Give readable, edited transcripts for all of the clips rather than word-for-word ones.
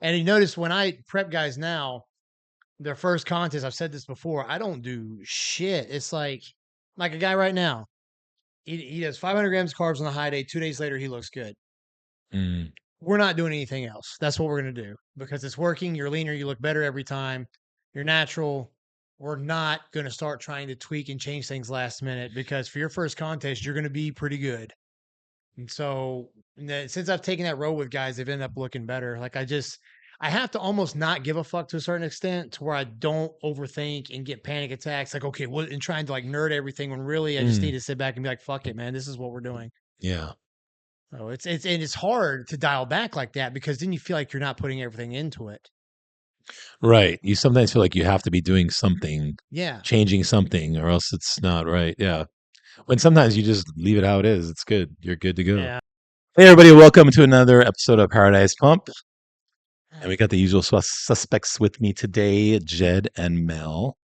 And you notice when I prep guys now, their first contest, I've said this before, I don't do shit. It's like a guy right now. He does 500 grams carbs on the high day. 2 days later, he looks good. Mm. We're not doing anything else. That's what we're going to do because it's working. You're leaner. You look better every time. You're natural. We're not going to start trying to tweak and change things last minute because for your first contest, you're going to be pretty good. And so since I've taken that road with guys, they've ended up looking better. Like I have to almost not give a fuck to a certain extent to where I don't overthink and get panic attacks. Like, okay, what, and trying to like nerd everything when really I just need Mm. to sit back and be like, fuck it, man. This is what we're doing. Yeah. So and it's hard to dial back like that because then you feel like you're not putting everything into it. Right. You sometimes feel like you have to be doing something, Yeah. changing something, or else it's not right. Yeah. When sometimes you just leave it how it is. It's good. You're good to go. Yeah. Hey, everybody. Welcome to another episode of Paradise Pump. And we got the usual suspects with me today, Jed and Mel.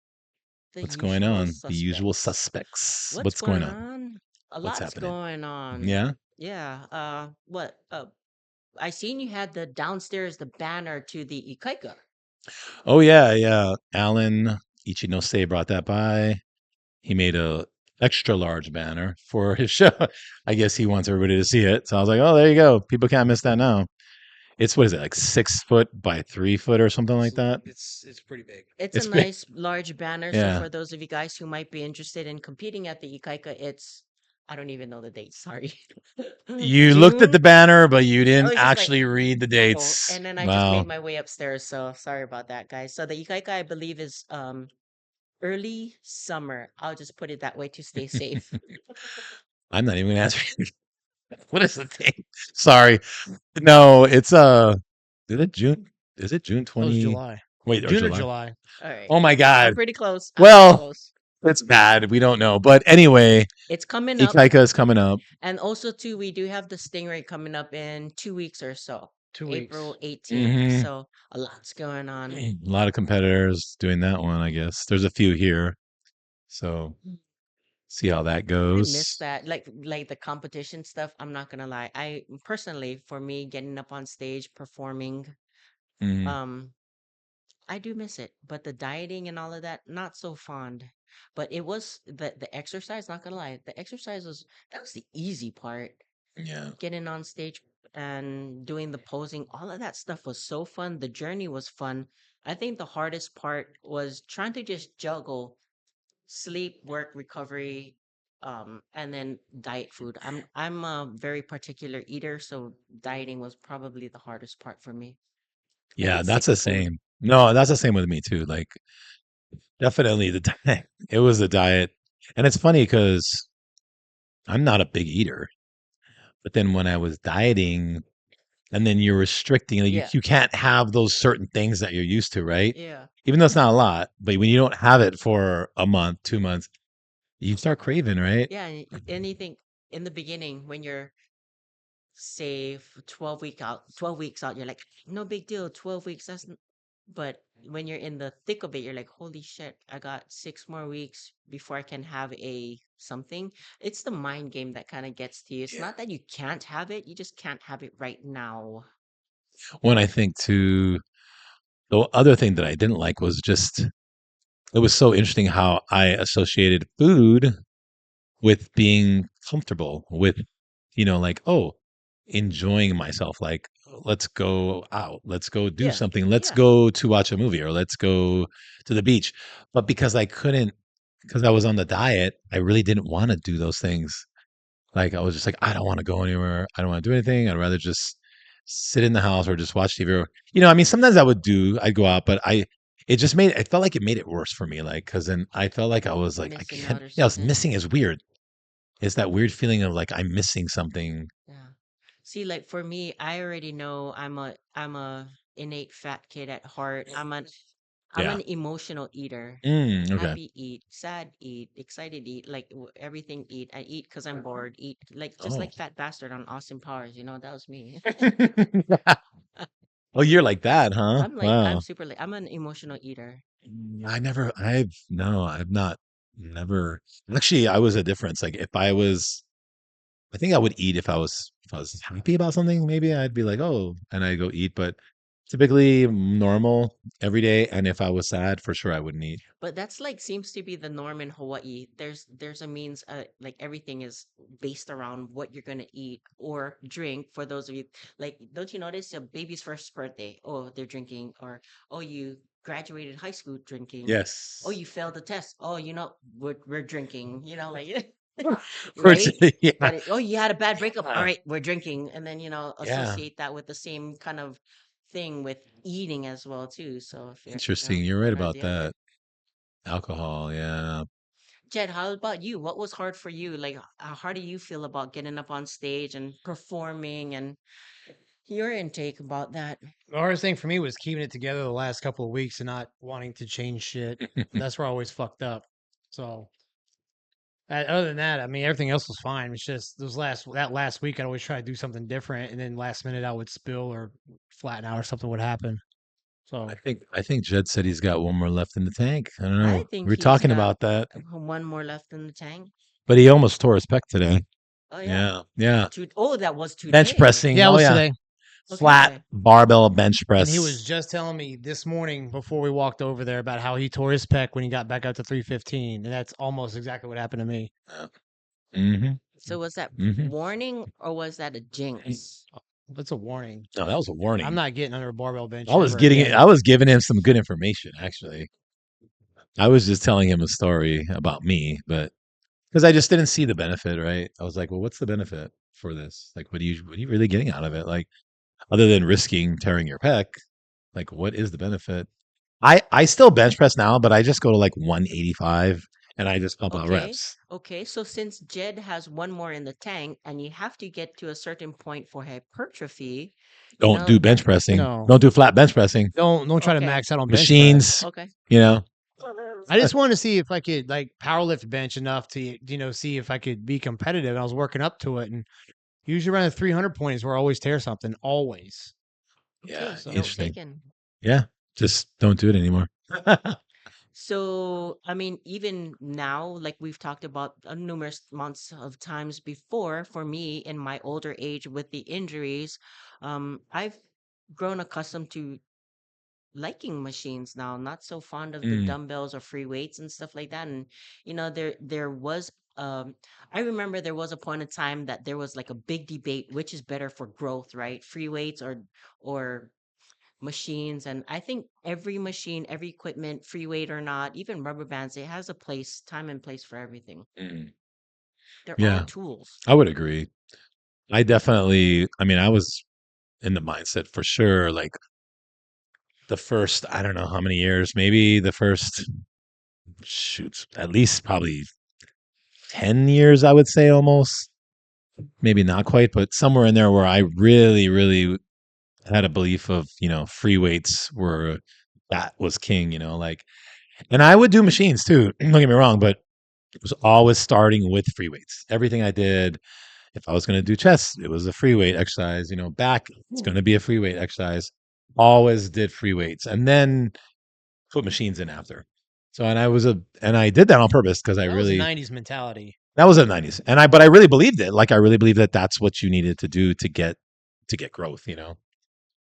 The What's going usual on? The usual suspects. suspects. What's What's going going on? on? A What's lot's happening? going on. Yeah. Yeah. What? I seen you had the downstairs the banner to the Ikaika. Oh, yeah. Yeah. Alan Ichinose brought that by. He made a extra large banner for his show. I guess he wants everybody to see it. So I was like, oh, there you go. People can't miss that now. It's what is it, like 6 foot by 3 foot or something like that? It's pretty big. It's a It's big. nice large banner. So Yeah. for those of you guys who might be interested in competing at the Ikaika, it's I don't even know the date. Sorry. You looked at the June. banner, but you I didn't was just like, actually read the oh, dates. and then I just Wow. made my way upstairs. So sorry about that, guys. So the Ikaika, I believe, is early summer. I'll just put it that way to stay safe. I'm not even gonna answer. What is the date? Sorry. No, it's is it June? Is it June That was 20? July. Wait, or June or July? July. All right. Oh my I'm God. pretty close. I'm pretty Well, close. it's bad. We don't know. But anyway, It's coming up. Ikaika is coming up. And also, too, we do have the Stingray coming up in 2 weeks or so. 2 weeks. April 18th. Hmm. So a lot's going on. A lot of competitors doing that one, I guess. There's a few here. So see how that I miss goes. that. Like the competition stuff. I'm not gonna lie. I personally, for me, getting up on stage, performing, Mm, um, I do miss it. But the dieting and all of that, not so fond. But it was the exercise, not gonna lie. The exercise was the easy part. yeah. Getting on stage and doing the posing, all of that stuff was so fun. The journey was fun. I think the hardest part was trying to just juggle sleep, work, recovery, and then diet food. I'm a very particular eater, so dieting was probably the hardest part for me. I Yeah, get that's sick the of food. same. No, that's the same with me too. Like definitely the diet. It was the diet. And it's funny because I'm not a big eater. But then when I was dieting and then you're restricting, like Yeah, you can't have those certain things that you're used to, right? yeah, Even though it's not a lot, but when you don't have it for a month, 2 months, you start craving, right? yeah. Anything in the beginning when you're say 12 weeks out, you're like, no big deal, 12 weeks. But when you're in the thick of it, you're like, holy shit, I got 6 more weeks before I can have a something. It's the mind game that kind of gets to you. It's Yeah. not that you can't have it, you just can't have it right now. When I think to the other thing that I didn't like was just it was so interesting how I associated food with being comfortable with, like, oh, enjoying myself. Like, let's go out, let's go do Yeah, something, let's yeah. go to watch a movie or let's go to the beach. But because I was on the diet, I really didn't want to do those things. Like, I was just like, I don't want to go anywhere. I don't want to do anything. I'd rather just sit in the house or just watch TV. Or, I mean, sometimes I'd go out, but it felt like it made it worse for me. Like, cause then I felt like I was like, I Missing can't, out or yeah, I was something. missing is weird. It's that weird feeling of like I'm missing something. Yeah. See, like for me, I already know I'm a innate fat kid at heart. I'm Yeah. an emotional eater. Okay. Happy eat, sad eat, excited eat, like everything eat. I eat because I'm bored. Eat like just Oh. like Fat Bastard on Austin Powers. That was me. Oh, you're like that, huh? I'm Wow. super like I'm an emotional eater. I've not, never. Actually, I was a difference. Like, I think I would eat if I was happy about something. Maybe I'd be like, oh, and I'd go eat. But typically normal every day. And if I was sad, for sure I wouldn't eat. But that's like seems to be the norm in Hawaii. There's a means like everything is based around what you're gonna eat or drink. For those of you like, don't you notice a baby's first birthday? Oh, they're drinking, or oh, you graduated high school drinking. Oh, Yes. you failed the test. Oh, we're drinking. Like right. Yeah. But oh, you had a bad breakup. All right, we're drinking, and then Yeah. associate that with the same kind of thing with eating as well too. So if you're Interesting. You're right one or about the other. that. Alcohol. Yeah. Jed, how about you? What was hard for you? Like, how do you feel about getting up on stage and performing and your intake about that? The hardest thing for me was keeping it together the last couple of weeks and not wanting to change shit. That's where I always fucked up. So other than that, I mean, everything else was fine. It's just that last week, I'd always try to do something different, and then last minute I would spill or flatten out or something would happen. So I think Jed said he's got one more left in the tank. I don't I know. We think were he's talking got about that, one more left in the tank. but he almost tore his pec today. Oh yeah, Yeah. Yeah. oh, that was Bench today. pressing. yeah, it Oh was yeah. today, Flat Okay, barbell bench and he was press. just telling me this morning before we walked over there about how he tore his pec when he got back up to 315, and that's almost exactly what happened to me. Mm-hmm. so was that Mm-hmm. warning or was that a jinx? That's a warning. No, that was a warning. I'm not getting under a barbell bench I was ever getting it. again. I was giving him some good information, actually. I was just telling him a story about me, but because I just didn't see the benefit, right? I was like, well, what's the benefit for this? Like, what are you really getting out of it? Like, other than risking tearing your pec, like, what is the benefit? I still bench press now, but I just go to like 185 and I just pump out Okay. reps. Okay. So since Jed has one more in the tank and you have to get to a certain point for hypertrophy, Don't do bench that pressing. No, Don't do flat bench pressing. don't try to okay. max out on bench press. Machines, Okay. you know. I just wanted to see if I could like power lift bench enough to see if I could be competitive. And I was working up to it, and usually around the 300 point is where I always tear something. Always. Okay. Yeah, So Note interesting. taken. Yeah, just don't do it anymore. So, I mean, even now, like we've talked about numerous months of times before, for me in my older age with the injuries, I've grown accustomed to liking machines now, not so fond of the Mm, dumbbells or free weights and stuff like that. And there was I remember there was a point in time that there was like a big debate which is better for growth, right? Free weights or machines. And I think every machine, every equipment, free weight or not, even rubber bands, it has a place, time and place for everything. mm. They're all Yeah, tools. I would agree. I mean, I was in the mindset for sure. Like the first, I don't know how many years, maybe the first, shoots, at least probably 10 years, I would say almost. Maybe not quite, but somewhere in there where I really, really had a belief of, free weights were that was king, like, and I would do machines too. Don't get me wrong, but it was always starting with free weights. Everything I did, if I was going to do chest, it was a free weight exercise. Back, it's going to be a free weight exercise. Always did free weights, and then put machines in after. So, and I did that on purpose because I that was a really, 90s mentality. that was the 90s, but I really believed it. Like I really believed that that's what you needed to do to get growth. But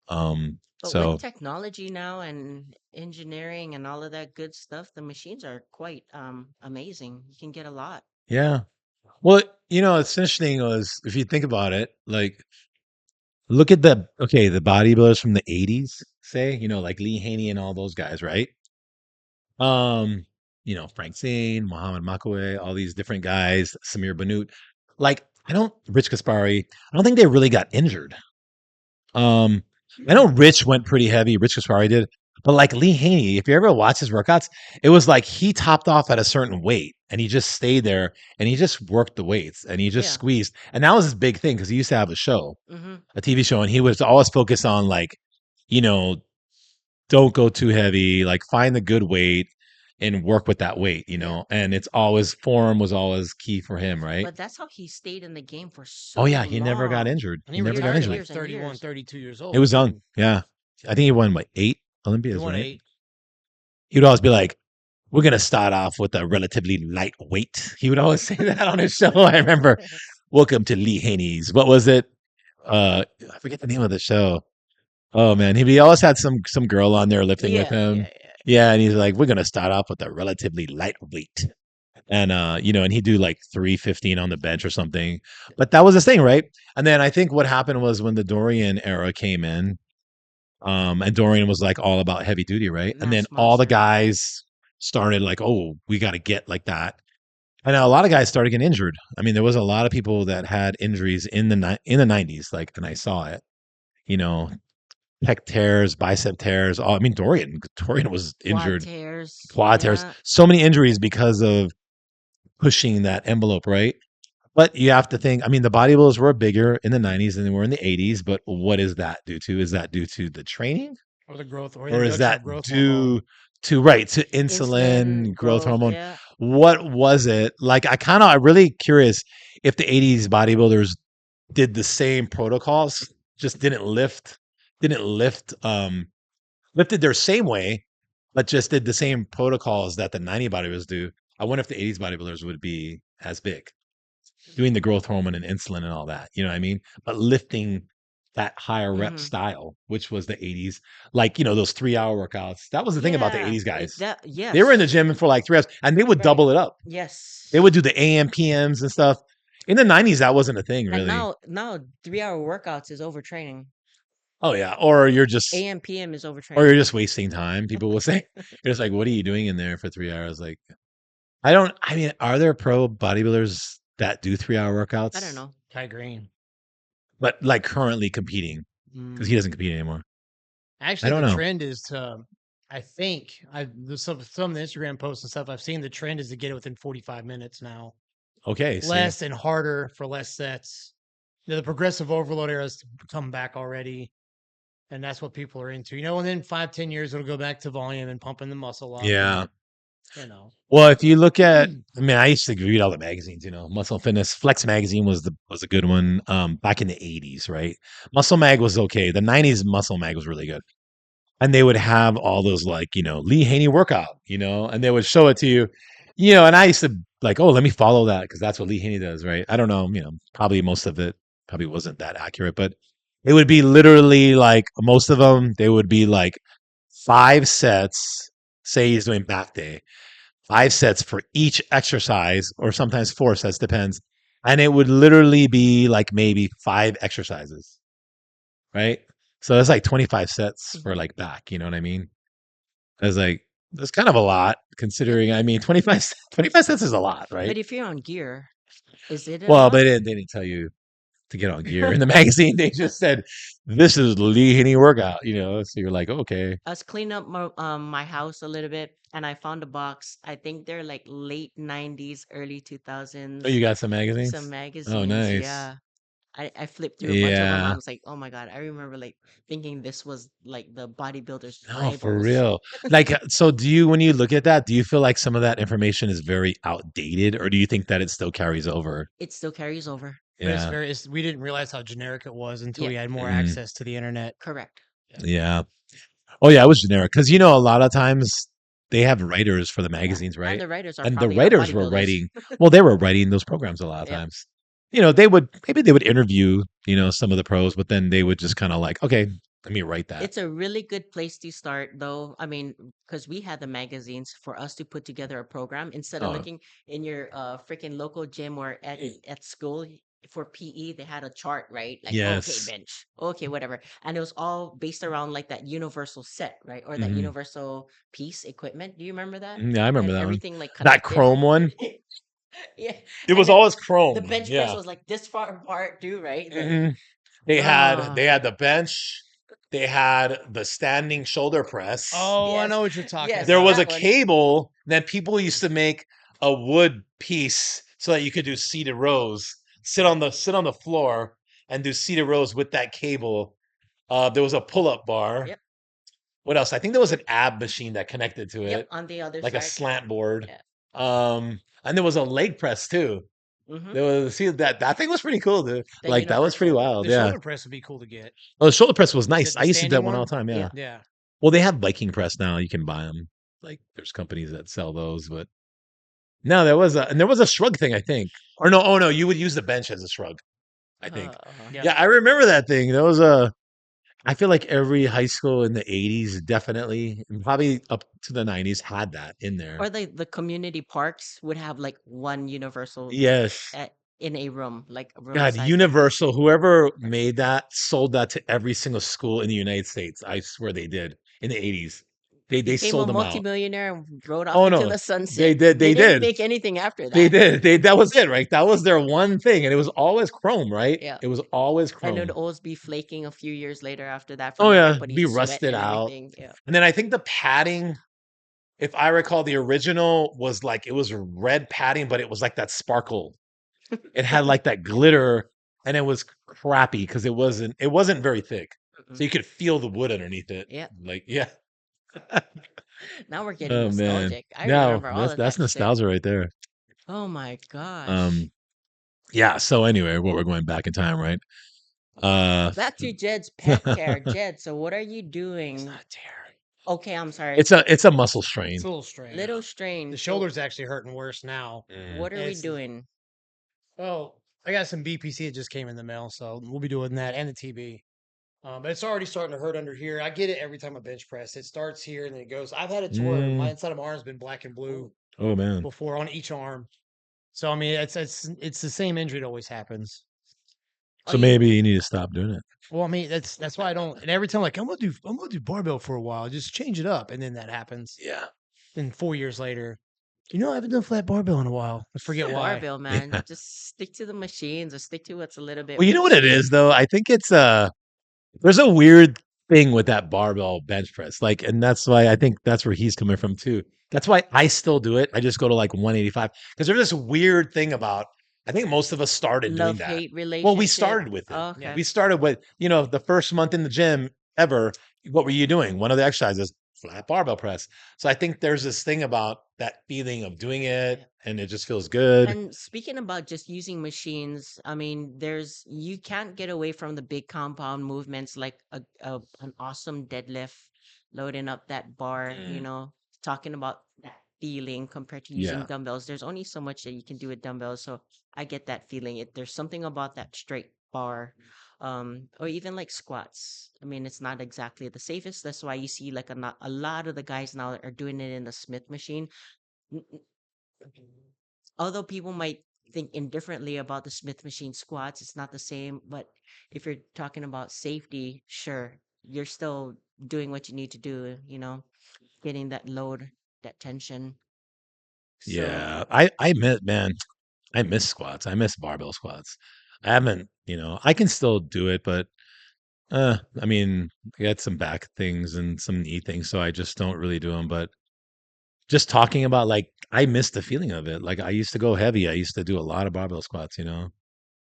with So technology now and engineering and all of that good stuff, the machines are quite amazing. You can get a lot. yeah. Well, it's interesting was if you think about it, like look at the bodybuilders from the 80s, say, like Lee Haney and all those guys, right? Um, Frank Zane, Muhammad Makawe, all these different guys, Samir Banut. Like, Rich Kaspari, I don't think they really got injured. Um, I know Rich went pretty heavy, Rich Kaspari did, but like Lee Haney, if you ever watch his workouts, it was like he topped off at a certain weight and he just stayed there and he just worked the weights and he just Yeah. squeezed. And that was his big thing because he used to have a show, Mm-hmm. a TV show, and he was always focused on like, you know, don't go too heavy, like find the good weight and work with that weight, Yeah. and it's always form was always key for him, right? But that's how he stayed in the game for Oh so yeah, he never got long. injured. And He he never got retired Years, at injured. like years and 31, years. 32 years It old was young. too. Yeah. I think he won what, 8 He Olympias, won right? 8. He would always be like, we're gonna start off with a relatively light weight. He would always say that on his show. I remember, welcome to Lee Haney's. What was it? I forget the name of the show. Oh man, he always had some girl on there lifting with Yeah, him. yeah, yeah. Yeah, and he's like, we're gonna start off with a relatively lightweight, and and he'd do like 315 on the bench or something. But that was his thing, right? And then I think what happened was when the Dorian era came in, and Dorian was like all about heavy duty, right? And then Mass all the Monster. guys started like, oh, we got to get like that. And a lot of guys started getting injured. I mean, there was a lot of people that had injuries in the 90s, like, and I saw it. You know, pec tears, bicep tears. Oh, I mean, Dorian was Quad injured, tears. quad tears, Yeah. so many injuries because of pushing that envelope, right? But you have to think, I mean, the bodybuilders were bigger in the 90s than they were in the 80s. But what is that due to? Is that due to the training? Or the growth or Or is introduction that of growth hormone. due to right to Insulin, insulin, growth growth. hormone? Yeah. What was it? Like I'm really curious if the 80s bodybuilders did the same protocols, just didn't lift lifted their same way, but just did the same protocols that the 90 bodybuilders do. I wonder if the 80s bodybuilders would be as big doing the growth hormone and insulin and all that. You know what I mean? But lifting that higher rep Mm-hmm. style, which was the 80s, like, those 3 hour workouts. That was the thing about the Yeah. 80s guys. That. They were in the Yes. gym for like 3 hours and they would Right. double it up. They Yes. would do the AM, PMs and stuff. In the 90s, that wasn't a thing And really. now 3 hour workouts is overtraining. Oh yeah. AM PM is Or you're overtraining. just wasting time. People will say, you're just like, what are you doing in there for 3 hours? Like, I mean, are there pro bodybuilders that do 3 hour I don't workouts, know. Kai Green. but like currently competing because he Mm. doesn't compete anymore? I Actually, don't the know. trend is to, I think, some of the Instagram posts and stuff I've seen. The trend is to get it within 45 minutes now, Okay, see. less and harder for less sets. The progressive overload era has come back already, and that's what people are into. Within 5-10 years, it'll go back to volume and pumping the muscle up, and Yeah. you know, Well, if you look at, I mean, I used to read all the magazines. Muscle Fitness, Flex magazine was a good one. Back in the 80s, right? Muscle Mag was okay. The 90s Muscle Mag was really good. And they would have all those like, Lee Haney workout, and they would show it to you, and I used to like, oh, let me follow that because that's what Lee Haney does, right? I don't know, probably most of it probably wasn't that accurate, but it would be literally like most of them, they would be like 5 sets. Say he's doing back day, 5 sets for each exercise, or sometimes 4 sets, depends. And it would literally be like maybe 5 exercises, right? So that's like 25 sets for Hmm. like back, you know what I mean? I was like, that's kind of a lot But considering, I mean, 25 cents is a lot, right? but if you're on gear, is it Well, but enough? they didn't tell you to get on gear in the magazine. They just said, this is Lee Haney workout, So you're like, okay. I was cleaning up my house a little bit, and I found a box. I think they're like late 90s, early Oh, you 2000s. got some Some magazines? Oh, magazines, nice. yeah. I flipped through a bunch of them. I Yeah. was like, oh my God, I remember like thinking this was like the bodybuilders' No, for Bibles. real. Like, so when you look at that, do you feel like some of that information is very outdated, or do you think that it still carries over? It still carries over. but Yeah. we didn't realize how generic it was until we Yep, had more Mm, access to the internet. correct. Yeah. yeah. Oh yeah, it was generic because a lot of times they have writers for the Yeah. magazines, And right? the writers are And the probably not writers were bodybuilders. writing. Well, they were writing those programs a lot of Yep. times. Maybe they would interview some of the pros, but then they would just kind of like, okay, let me write that. It's a really good place to start, though. I mean, because we had the magazines for us to put together a program instead of Oh looking in your freaking local gym or at school for PE. They had a chart, right? Like, okay, yes, bench, okay, whatever, and it was all based around like that universal set, right, or that hmm universal piece equipment. Do you remember that? yeah, I And remember that one. everything like That connected. chrome one. Yeah, It and was then always the chrome. bench press Yeah. was like this far apart, too, right? hmm they had Ah, the bench. They had the standing shoulder press. Oh, I yes, know what you're talking yes, There was about. a that one. cable that people used to make a wood piece so that you could do seated rows. Sit on the floor and do seated rows with that cable. There was a pull-up bar. Yep. What else? I think there was an ab machine that connected to Yep, it, on the other like a side. slant board. Yeah. And there was a leg press too. Mm-hmm. There was see that thing was pretty cool, dude. The Like that was pretty universal. wild. The Yeah. shoulder press would be cool to get. Oh, the shoulder press was The, nice. I the used to do that standing one all one. the time. Yeah. Yeah. Yeah. Well, they have Viking press now. You can buy them. Like there's companies that sell those, but no, there was a shrug thing, I think. Or no, oh no, you would use the bench as a shrug, I think. Uh, Yeah. Yeah, I remember that thing. That was a I feel like every high school in the 80s definitely, and probably up to the 90s had that in there. Or the community parks would have like one universal Yes. in a room, like a room God, size like this. Universal, whoever made that sold that to every single school in the United States. I swear they did in the 80s. They Became a sold them out. multimillionaire and rode off Oh into no. the They sunset. did. They They didn't did. make anything after They that. did. They that was it, right? That was their one thing. And it was always chrome, right? Yeah. It was always And it'd chrome. always be flaking a few years later after that Oh from yeah. everybody's Be sweat rusted and out. everything. Yeah. And then I think the padding, if I recall, the original was like it was red padding, but it was like that sparkle. It had like that glitter, and it was crappy because it wasn't very thick, so Mm-mm. you could feel the wood underneath it. Yeah. Like yeah, Now we're getting oh man, nostalgic. I no, remember all that's of that's that shit. nostalgia right there. Oh my gosh. Um, yeah. So anyway, what we're going back in time, right? Uh, Back to Jed's pet care. it's Jed, so what are you doing? not tear. Okay, I'm sorry. It's a muscle It's strain. a little strain. Little The strange. So shoulder's actually hurting worse now. Mm. what are And we it's doing? well, I got some BPC that just came in the mail, so we'll be doing that and the TB. But it's already starting to hurt under here. I get it every time I bench press. It starts here and then it goes. I've had it to where my Mm. inside of my arm's been black and blue Oh man. before on each arm. So I mean, it's the same injury that always happens. Oh, So you maybe you need to stop doing it. Well, I mean, that's why I don't. And every time, like I'm gonna do barbell for a while, just change it up, and then that happens. Yeah. Then 4 years later, I haven't done flat barbell in a while. I forget why. barbell, man. Yeah. Just stick to the machines or stick to what's a little bit Well, you know what it is though. I think it's there's a weird thing with that barbell bench press. Like, and that's why I think that's where he's coming from too. That's why I still do it. I just go to like 185 because there's this weird thing about I think most of us started doing that. love-hate Well, we relationship. started with it. Oh, Yeah. okay. We started with, the first month in the gym ever. What were you doing? One of the exercises, flat barbell press. So I think there's this thing about that feeling of doing it Yeah. and it just feels good. And speaking about just using machines, I mean, you can't get away from the big compound movements like an awesome deadlift, loading up that bar, Mm, talking about that feeling compared to using yeah. dumbbells. There's only so much that you can do with dumbbells, so I get that feeling. There's something about that straight bar, or even like squats. I mean, it's not exactly the safest. That's why you see like a lot of the guys now are doing it in the Smith machine. Although people might think indifferently about the Smith machine squats, it's not the same. But if you're talking about safety, sure, you're still doing what you need to do, getting that load, that tension. So, Yeah. I miss, man, I miss squats. I miss barbell squats. I haven't, I can still do it, but I mean, I got some back things and some knee things, so I just don't really do them. But just talking about like I miss the feeling of it. Like I used to go heavy. I used to do a lot of barbell squats.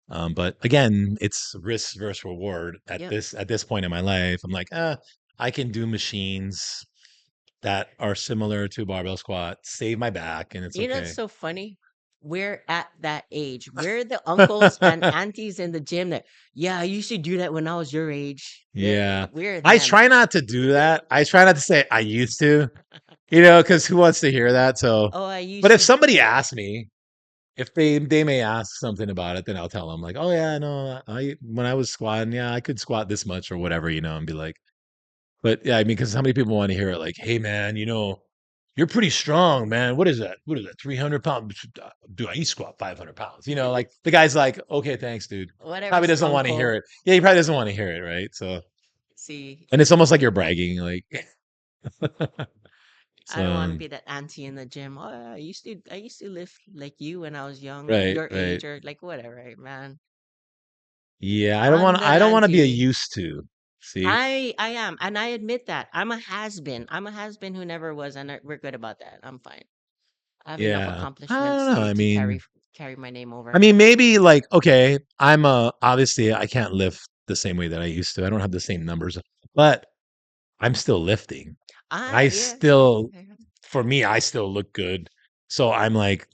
But again, it's risk versus reward at yep. this point in my life. I'm like, I can do machines that are similar to barbell squat, save my back, and it's It's okay. so funny. We're at that age. We're the uncles and aunties in the gym that, yeah, I used to do that when I was your age. Yeah. We're I them. try not to do that. I try not to say I used to, because who wants to hear that? So, Oh, I but used if to. somebody asks me, if they may ask something about it, then I'll tell them like, oh yeah, no, I when I was squatting, yeah, I could squat this much or whatever, and be like, but yeah, I mean, because how many people want to hear it? Like, hey man, you're pretty strong, man. What is that? What is that? 300 pounds? Dude, I used to squat 500 pounds. Like the guy's like, okay, thanks, dude. Whatever, Probably doesn't want to hear uncle. it. Yeah, he probably doesn't want to hear it, right? So, See, and it's almost like you're bragging, like, I don't want to so be that auntie in the gym. Oh, yeah, I used to lift like you when I was young, right, your right. age, or like whatever, right, man. Yeah, I don't want I'm to. that I don't want to be a auntie. used to. See, I am, and I admit that I'm a has been. I'm a has been who never was, and we're good about that. I'm fine. I have enough yeah, I accomplishments don't know. to I to mean, carry my name I over. mean, maybe like okay, obviously I can't lift the same way that I used to. I don't have the same numbers, but I'm still lifting. I Yeah, still, yeah, for me, I still look good. So I'm like,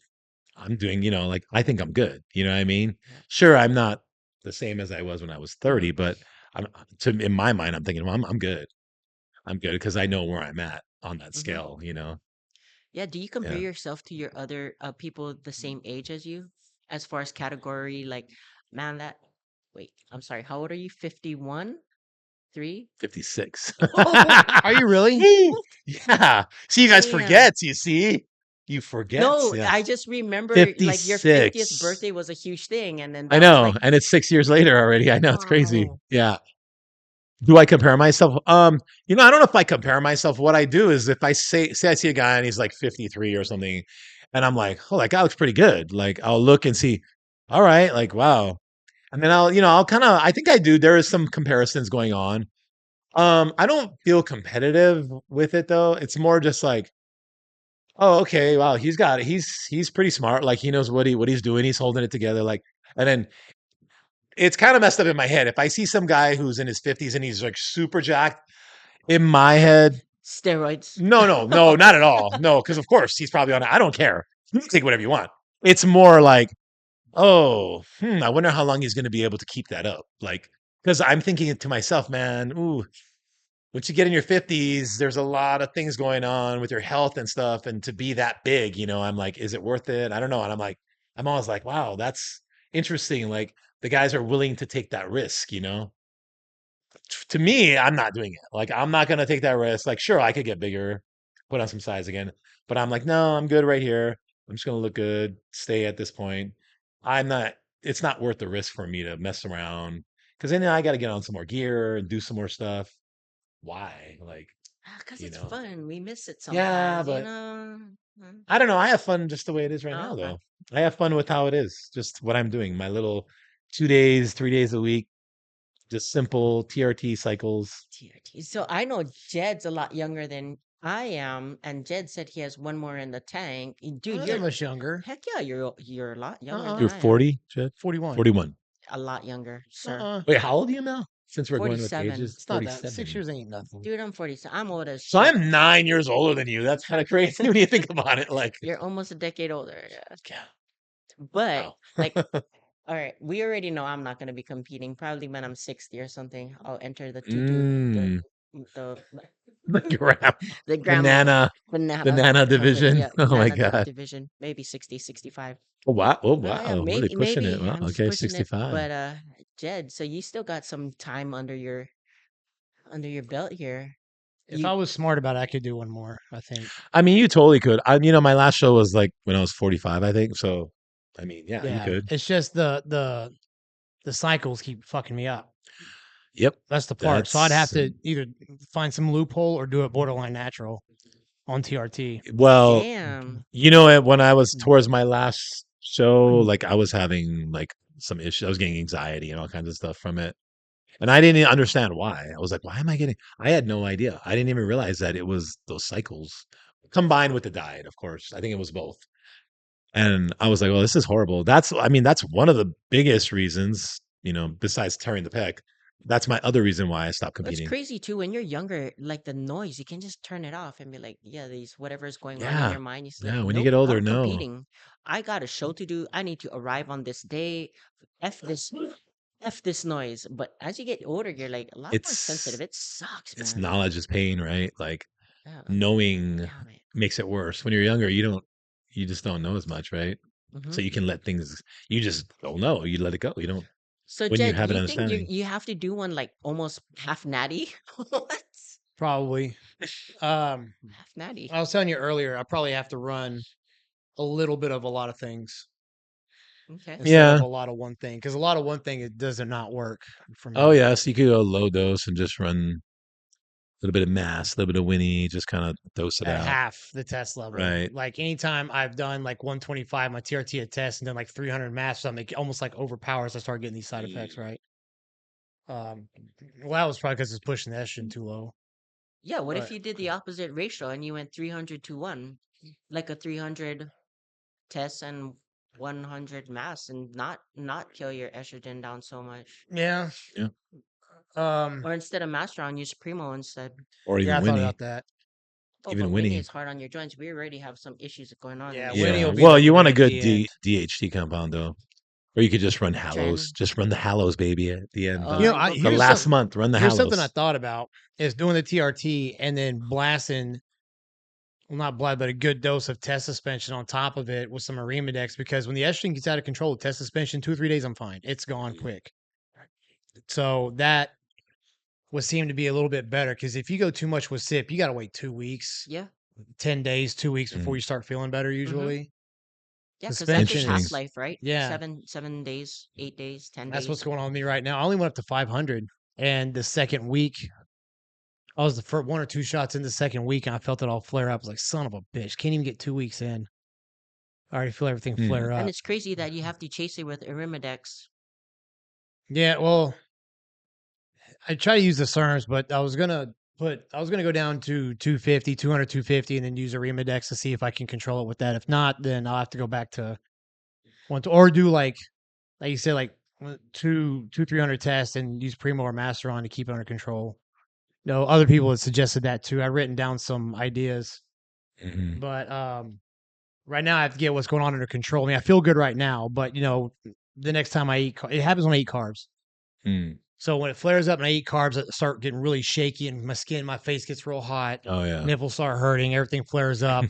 I'm doing, like I think I'm good. You know what I mean? yeah. Sure, I'm not the same as I was when I was Hmm. 30, but I'm in my mind, I'm thinking, well, I'm good. I'm good because I know where I'm at on that Hmm. scale. Yeah. Do you compare Yeah. yourself to your other people the same age as you, as far as category? Like, man, that. Wait, I'm sorry. How old are you? 51. 53. 56. Are you really? Yeah. See, you guys Damn. forget. You see, you forget. No, Yeah. I just remember like your 50th 56. birthday was a huge thing, and then I that was know, like, and it's 6 years later already. I know it's crazy. wow. Yeah. Do I compare myself? I don't know if I compare myself. What I do is if I say I see a guy and he's like 53 or something, and I'm like, oh, that guy looks pretty good. Like I'll look and see, all right, like wow. And then I'll kind of I think I do. There is some comparisons going on. I don't feel competitive with it though. It's more just like, oh, okay, wow, he's got it. He's pretty smart. Like he knows what he's doing. He's holding it together. Like, and then it's kind of messed up in my head. If I see some guy who's in his 50s and he's like super jacked, in my head, Steroids. no, not at all. No, because of course he's probably on it. I don't care. You can take whatever you want. It's more like, oh, I wonder how long he's going to be able to keep that up. Like, because I'm thinking to myself, man, ooh, once you get in your 50s, there's a lot of things going on with your health and stuff. And to be that big, I'm like, is it worth it? I don't know. And I'm like, I'm always like, wow, that's interesting. Like the guys are willing to take that risk. To me, I'm not doing it. Like, I'm not going to take that risk. Like, sure, I could get bigger, put on some size again, but I'm like, no, I'm good right here. I'm just going to look good, stay at this point. I'm not, it's not worth the risk for me to mess around because then I got to get on some more gear and do some more stuff. Why? Like, Because you it's know, fun. We miss it yeah, sometimes, you but know. Mm. I don't know. I have fun just the way it is right Oh, now, okay. though. I have fun with how it is, just what I'm doing. My little 2 days, 3 days a week, just simple TRT cycles. TRT. So I know Jed's a lot younger than I am, and Jed said he has one more in the tank. I'm Dude, not you're that much younger. heck yeah, you're a lot younger Uh-uh. than You're I am. 40, Jed? 41. 41. A lot younger, sir. Uh-uh. Wait, how old are you now? Since we're going with 47. ages, It's not that. 6 47. years ain't nothing. Dude, I'm 47. I'm old as So shit. I'm 9 years older than you. That's kind of crazy when you think about it. Like, You're almost a decade older. Yeah. yeah, But wow. like, all right, we already know I'm not gonna be competing. Probably when I'm 60 or something, I'll enter the to do Mm, the the gram, the grandma banana, banana banana company. division. Yeah, Oh my banana God. division. Maybe 60, 65. Oh, wow. Oh, Yeah, wow. Really maybe pushing it. maybe Wow. I'm just Okay. pushing it. 65. But Jed, so you still got some time under your belt here. If You I was smart about it, I could do one more, I think. I mean, you totally could. My last show was like when I was 45, I think. So, I mean, yeah, you Yeah. could. It's just the cycles keep fucking me up. Yep. That's the part. So I'd have That's, to either find some loophole or do it borderline natural on TRT. well, damn. when I was towards my last show, like I was having like some issues. I was getting anxiety and all kinds of stuff from it. And I didn't even understand why. I was like, why am I getting I had no idea. I didn't even realize that it was those cycles combined with the diet, of course. I think it was both. And I was like, well, this is horrible. That's one of the biggest reasons, besides tearing the pec. That's my other reason why I stopped It's competing. crazy too when you're younger, like the noise, you can just turn it off and be like, yeah, these whatever's going on in Yeah. your mind. You just like, Yeah. When you nope, get older, I'm no. competing. I got a show to do. I need to arrive on this day. F this, F this noise. But as you get older, you're like a lot more sensitive. It's It sucks, it's man. knowledge is pain, right? Like Yeah, knowing damn it. makes it worse. When you're younger, you just don't know as much, right? Hmm. So you can let things you just don't know. You let it go. You don't So when you Jed, have an you think you understanding. you have to do one like almost half natty? What? Probably. Um, Half natty. I was telling you earlier, I probably have to run a little bit of a lot of things Okay. instead of Yeah. a lot of one thing. Because a lot of one thing, it does not work for Oh me yeah. So you could go low dose and just run a little bit of mass, a little bit of Winnie, just kind of dose it at out. half the test level. Right. Like anytime I've done like 125, my TRT at test, and then like 300 mass, something it almost like overpowers. I start getting these side effects, right? Um, well, that was probably because it's pushing the estrogen too low. Yeah, what if But you did the opposite ratio and you went 300 to 1? Like a 300 test and 100 mass and not kill your estrogen down so much. yeah, Yeah. um, Or instead of Masteron, use Primo instead. Or yeah, even I thought Winnie. about that. Oh, Even but Winnie Winnie. is hard on your joints. We already have some issues going on in Yeah, the Winnie will Yeah. show. be Well, like the you want a very good the end. DHT compound though. Or you could just run Hallows. Tren. Just run the Hallows, baby, at the end. You know, But The here's last something. month, run the Here's something I Hallows. thought about is doing the TRT and then blasting, well, not blood, but a good dose of test suspension on top of it with some Arimidex because when the estrogen gets out of control, test suspension 2 or 3 days, I'm fine. It's gone Mm. quick. So that would seem to be a little bit better because if you go too much with sip, you got to wait 2 weeks, Yeah. 10 days, 2 weeks before Mm, you start feeling better. Mm-hmm. Usually, Yeah, because that's its suspension interesting. half is life, right? yeah. 7 days, 8 days, ten That's what's days. going on with me right now. I only went up to 500, and the second week, I was the first 1 or 2 shots in the second week, and I felt it all flare up. I was like, "Son of a bitch, can't even get 2 weeks in. I already feel everything Mm, flare And up." it's crazy that you have to chase it with Arimidex. Yeah, well, I try to use the SERMs, but I was gonna go down to 250, 200, 250, and then use a Remadex to see if I can control it with that. If not, then I'll have to go back to or do like you said, like two, 300 tests and use Primo or Masteron to keep it under control. No, other people have suggested that too. I've written down some ideas, mhm, but right now I have to get what's going on under control. I mean, I feel good right now, but the next time I eat, it happens when I eat carbs. mm. So when it flares up and I eat carbs, I start getting really shaky and my face gets real hot, Oh yeah. nipples start hurting, everything flares up.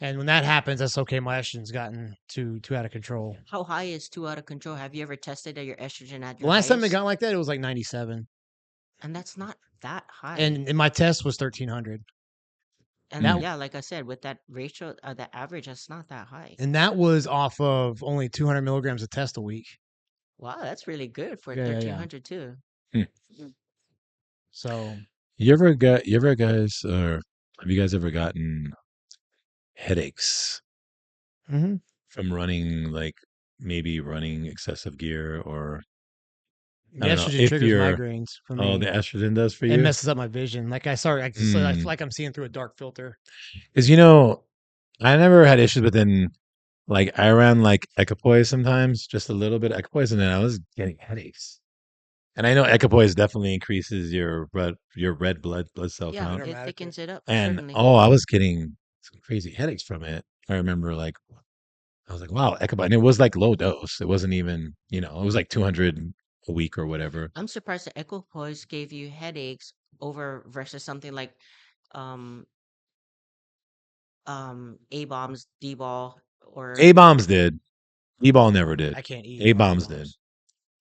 And when that happens, that's okay. My estrogen's gotten too out of control. How high is too out of control? Have you ever tested that your estrogen at The your last time it highest? got like that, it was like 97, And that's not that high. and my test was 1300. And That Mm, yeah, like I said, with that ratio, that average, that's not that high. and that was off of only 200 milligrams of test a week. Wow, that's really good for Yeah. 1300 too. mm. So You ever guys, or have you guys ever gotten headaches mhm. from running, like maybe running excessive gear, or The I don't know estrogen if triggers you're, migraines for oh, the me. estrogen does for It you? messes up my vision. Like I feel Mm. like I'm seeing through a dark filter. Because I never had issues, but then like I ran like equipoise sometimes, just a little bit of equipoise, and then I was getting headaches. And I know equipoise definitely increases your red blood cell Yeah, count. it Dramatically. thickens it up, And certainly. oh, I was getting some crazy headaches from it. I remember like I was like, wow, equipoise, and it was like low dose. It wasn't even, it was like 200 a week or whatever. I'm surprised the equipoise gave you headaches over versus something like um A bombs, D ball, A or bombs did. E ball never did. I can't eat A on bombs did. A-bombs.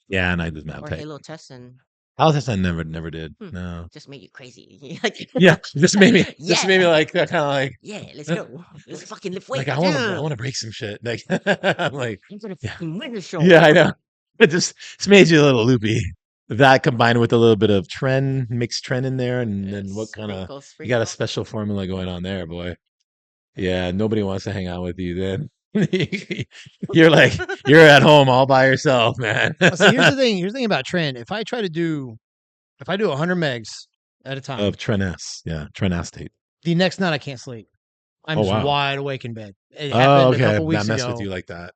Yeah, and I didn't have type. Halo Tessin. Alice I never did. Hmm. No. Just made you crazy. Like, Yeah, just made me yeah, like kind of like yeah, let's go. Let's fucking lift like weights. I Yeah. want to break some shit. Like I'm like, I'm gonna yeah, fucking win the show. yeah, I know. It just made you a little loopy. That combined with a little bit of trend, mixed trend in there, and then what kind of Sprinkle, you got a sprinkle. special formula going on there, boy. Yeah, nobody wants to hang out with you then. You're like you're at home all by yourself, man. Well, see, here's the thing. Here's the thing about trend. If I do 100 megs at a Of time, Trenas, yeah, Trenastate. the next night I can't sleep. I'm Oh just wow. wide awake in bed. It Oh, happened a okay. couple That weeks messed with ago you like that.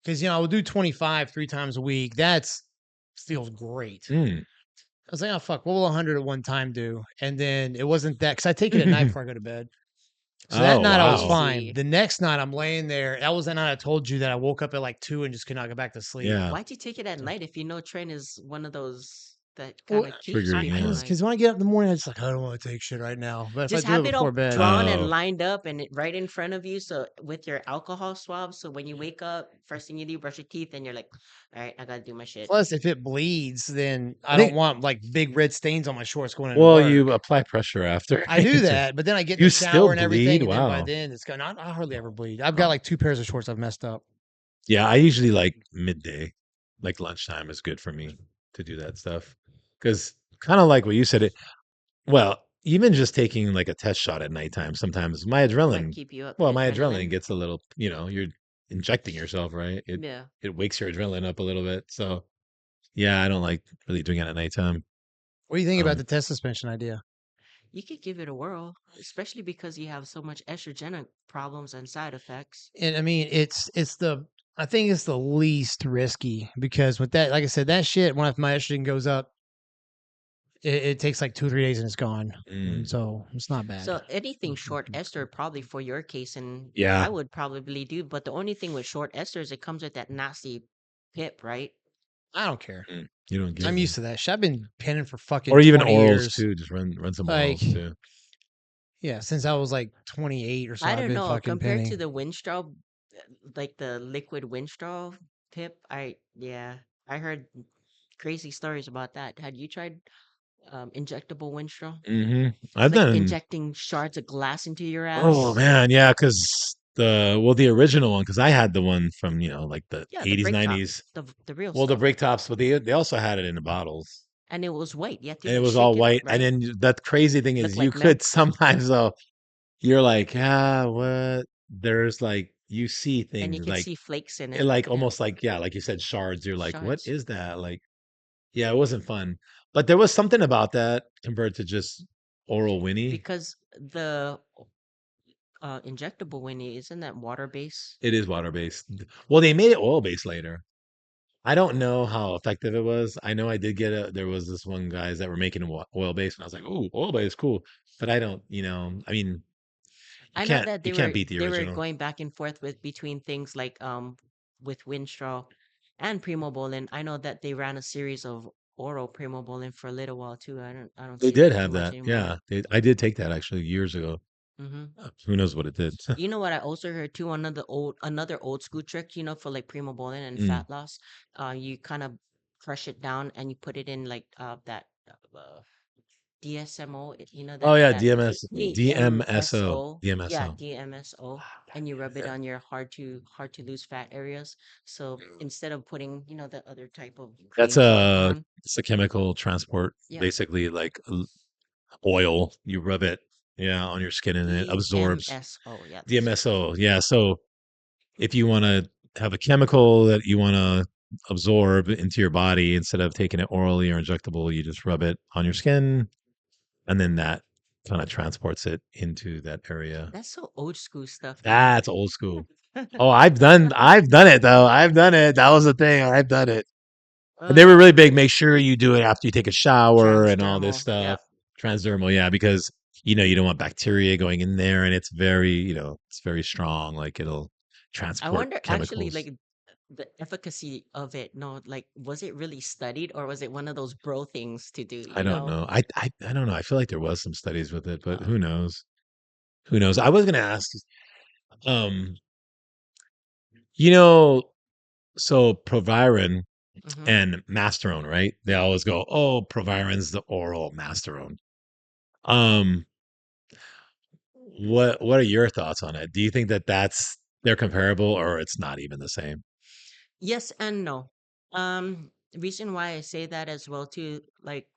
because I will do 25 3 times a week. That's feels great. Mm. I was like, oh fuck, what will 100 at one time do? And then it wasn't that because I take it at night before I go to bed. So that Oh night I was wow. fine. Crazy. The next night I'm laying there. That was the night I told you that I woke up at like 2 and just could not go back to sleep. Yeah. Why'd you take it at So, night if you know train is one of those that kind well, of keeps Triggering, people yeah. because like when I get up in the morning, it's like I don't want to take shit right now. But if I just do it have it before all bed, drawn and Oh. lined up and right in front of you so with your alcohol swab so when you wake up first thing you do brush your teeth and you're like all right I gotta do my shit. plus if it bleeds, then I I don't think want like big red stains on my shorts going into well, work. you apply pressure after. I do that, but then I get in the You still shower and bleed? everything, and then by Wow. then it's gone. I hardly ever bleed. I've got Oh. like 2 pairs of shorts I've messed up. Yeah, I usually like midday, like lunchtime is good for me to do that stuff. Cause kind of like what you said, well, even just taking like a test shot at nighttime, sometimes Might keep you up, the my adrenaline adrenaline. gets a little, you're injecting yourself, right? Yeah, It wakes your adrenaline up a little bit. So yeah, I don't like really doing it at nighttime. What do you think about Um, the test suspension idea? you could give it a whirl especially because you have so much estrogenic problems and side effects. And I mean, I think it's the least risky because with that, like I said, that shit when my estrogen goes up, it takes like 2 or 3 days and it's gone, and mm, so it's not bad. So anything short ester probably for your case and I yeah, would probably do but the only thing with short ester is it comes with that nasty pip, right? I don't care. you don't give I'm used them, to that shit. I've been penning for or fucking even 20 orals years. too. Just run some Like, orals too. yeah, since I was like 28 or so, I I've don't been know. fucking Compared to penning. the Winstraw, like the liquid Winstraw tip, yeah, I heard crazy stories about that. Had you tried injectable Winstrol. It's I've like done. injecting shards of glass into your Oh ass. man, yeah, because the original one, because I had the one from like the Yeah, the 80s, break top, 90s. the real Well, the stuff, break tops, but they also had it in the bottles, and it was white. You had and it to was all shake it up, white. And right? then that crazy thing is, Look you like could milk. sometimes though, you're like, yeah, what? There's like you see And you things could like see flakes in it, it. like Yeah, almost like yeah, like you said, shards. You're like, what shards. is that? Like, yeah, it wasn't fun, but there was something about that compared to just oral Winnie. Because the injectable Winnie isn't that water based? It is water based. Well, they made it oil based later. I don't know how effective it was. I know I did get a. There was this one guys that were making oil based, and I was like, "Oh, oil based, cool." But I don't, I mean, you I know can't that you can't beat the they were original. going back and forth with between things like with Winstraw and Primobolan. I know that they ran a series of oral Primobolan for a little while too. I don't They see did that too have much that, anymore. yeah. I did take that actually years ago. Hmm. Who knows what it did? You know what I also heard too? Another old school trick, for like Primobolan and Mm. fat loss. You kind of crush it down and you put it in like that DSMO. Oh yeah, That DMSO, DMSO. Yeah, DMSO. DMSO, and you rub it on your hard to lose fat areas. So instead of putting, the other type of That's creams you put on, it's a chemical transport, yeah, basically like oil. You rub it, yeah, on your skin and it absorbs. DMSO. Yeah, that's it. DMSO, yeah. So if you want to have a chemical that you want to absorb into your body instead of taking it orally or injectable, you just rub it on your skin, and then that kind of transports it into that area. That's so old school stuff, man. That's old school. Oh, I've done it though. I've done it. That was the thing. I've done it. And they uh, were really big. Make sure you do it after you take a shower and all this Transdermal. Yeah. stuff. Transdermal, yeah, because you don't want bacteria going in there, and it's very, it's very strong. Like it'll I transport wonder actually chemicals. like the efficacy of it. No, like was it really studied or was it one of those bro things to do, I you don't know? know. I don't know. I feel like there was some studies with it, but Uh, who knows? Who knows? I was gonna ask, um, you know, so Proviron mhm. and Masterone, right? They always go, "Oh, Proviron's the oral Masterone." Um, what are your thoughts on it? Do you think that they're comparable, or it's not even the same? Yes and no. Reason why I say that as well too, like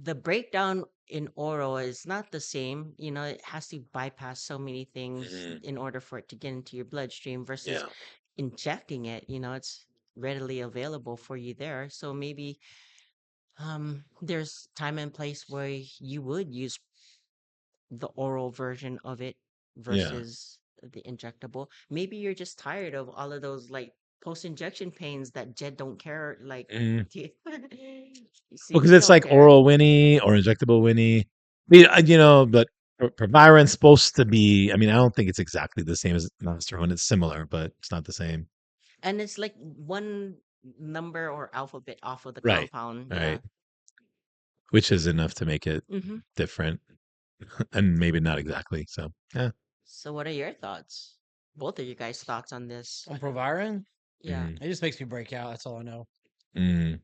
the breakdown in oral is not the same. It has to bypass so many things Mhm. in order for it to get into your bloodstream versus Yeah, injecting it. It's readily available for you there. So maybe there's time and place where you would use the oral version of it yeah. versus the injectable. Maybe you're just tired of all of those like post-injection pains that Jed don't care. Like, Mhm. do Well, see, because you it's don't like care. oral Winnie or injectable Winnie. I mean, but Proviron's supposed to be. I mean, I don't think it's exactly the same as Masterone. It's similar, but it's not the same. And it's like one number or alphabet off of the Right. compound. Yeah. Right. Which is enough to make it Hmm. different and maybe not exactly. So, yeah. So, what are your thoughts? Both of you guys' thoughts on this? On Proviron, Yeah. Mm, it just makes me break out. That's all I know. mm,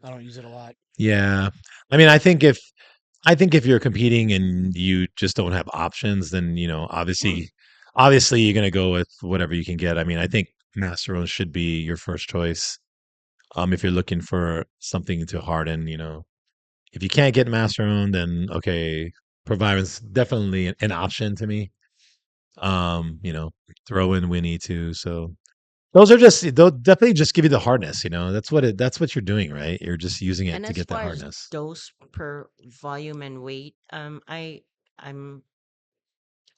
I don't use it a lot. yeah. I mean, I think if you're competing and you just don't have options, then obviously you're gonna go with whatever you can get. I mean, I think Masteron should be your first choice. If you're looking for something to harden, if you can't get Masteron, then okay, Proviron's definitely an option to me. Um, you know, throw in Winnie too. So they'll definitely just give you the hardness. That's what you're doing, right? You're just using it And to as get that far as hardness. dose per volume and weight, I'm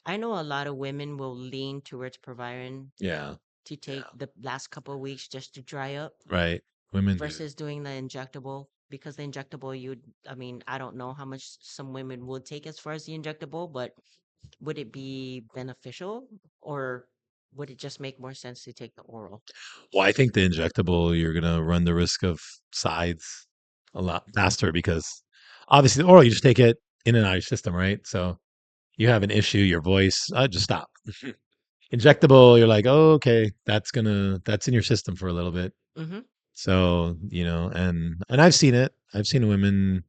I know a lot of women will lean towards Proviron Yeah, to yeah, take the last couple of weeks just to dry up right. Women do. versus doing the injectable because the injectable I mean, I don't know how much some women would take as far as the injectable, but would it be beneficial or would it just make more sense to take the oral? Well, I think the injectable, you're gonna run the risk of sides a lot faster because obviously the oral, you just take it in and out of your system, right? So you have an issue, your voice, just stop. Injectable, you're like, oh, okay, that's in your system for a little bit. Mm-hmm. So, and I've seen it. I've seen women.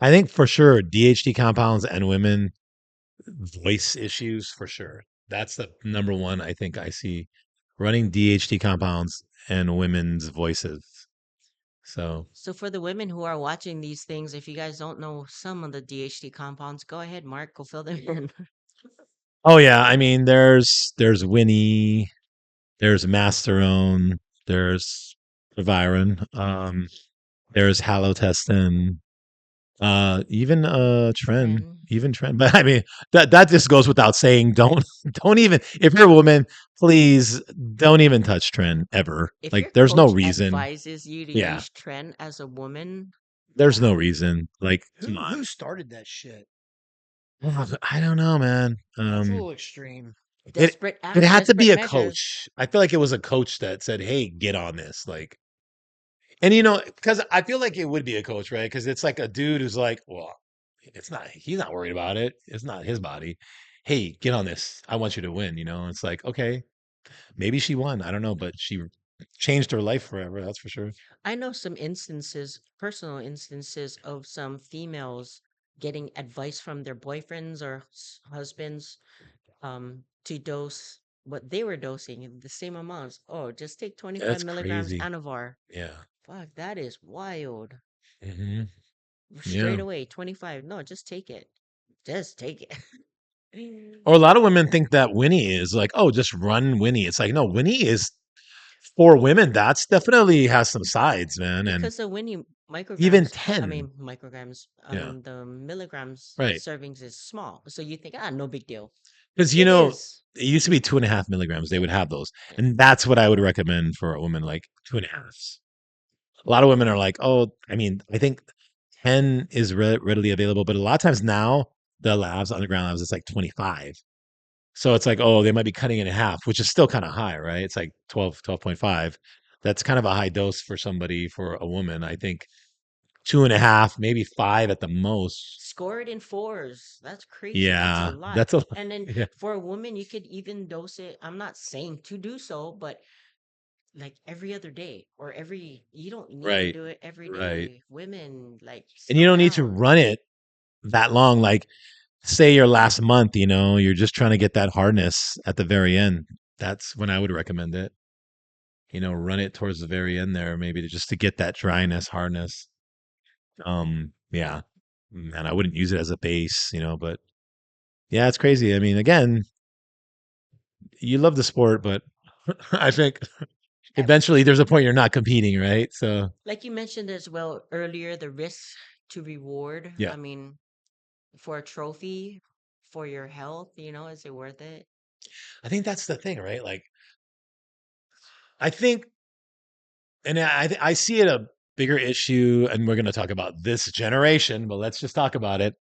I think for sure DHT compounds and women voice issues for sure. That's the number one I think I see running DHT compounds and women's voices. So, So for the women who are watching these things, if you guys don't know some of the DHT compounds, go ahead, Mark, go fill them in. oh yeah, I mean there's Winnie, there's Masterone, there's Proviron, there's Halotestin, Tren, Trend. even Tren. But I mean that just goes without saying. Don't even if you're a woman, please don't even touch Tren ever. If Like your there's no coach reason. advises you to Yeah, use trend as a woman, there's no reason. Like come Who on. started that shit? I don't know, man. That's a little extreme. It it had to be desperate a measures. coach. I feel like it was a coach that said, "Hey, get on this." Like, and because I feel like it would be a coach, right? Because it's like a dude who's like, "Well, it's not. He's not worried about it. It's not his body. Hey, get on this. I want you to win." It's like, okay, maybe she won. I don't know, but she changed her life forever. That's for sure. I know some instances, personal instances of some females getting advice from their boyfriends or husbands to dose what they were dosing in the same amounts. Oh, just take 25 That's milligrams crazy. Anavar. Yeah. Fuck, that is wild. hmm Straight Yeah. away, 25. No, just take it. Just take it. Or a lot of women think that Winnie is like, oh, just run Winnie. It's like, no, Winnie is for women. That's definitely has some sides, man. And Because the Winnie even micrograms, I 10. mean micrograms, I Yeah. mean the milligrams Right. servings is small. So you think, ah, no big deal. Because, It is. it used to be 2.5 milligrams. They would have those. Yeah. And that's what I would recommend for a woman, like 2.5. A lot of women are like, oh, I mean, I think 10 is readily available. But a lot of times now, the labs, underground labs, it's like 25. So it's like, oh, they might be cutting it in half, which is still kind of high, right? It's like 12.5. That's kind of a high dose for somebody, for a woman. I think 2.5, maybe 5 at the most. Score it in fours. That's crazy. That's a Yeah, lot. that's a And then yeah. for a woman, you could even dose it. I'm not saying to do so, but like every other day or you don't need to Right, do it every right. day. Women, like, And you slow don't need to down. run it that long. Like, say your last month, you're just trying to get that hardness at the very end. That's when I would recommend it. Run it towards the very end there, maybe just to get that dryness, hardness. Yeah. And I wouldn't use it as a base, but yeah, it's crazy. I mean, again, you love the sport, but I think Uh, eventually there's a point you're not competing, right? So, Like you mentioned as well earlier, the risk to reward. yeah. I mean, for a trophy, for your health, is it worth it? I think that's the thing, right? Like, I think, and I see it a bigger issue, and we're going to talk about this generation, but let's just talk about it.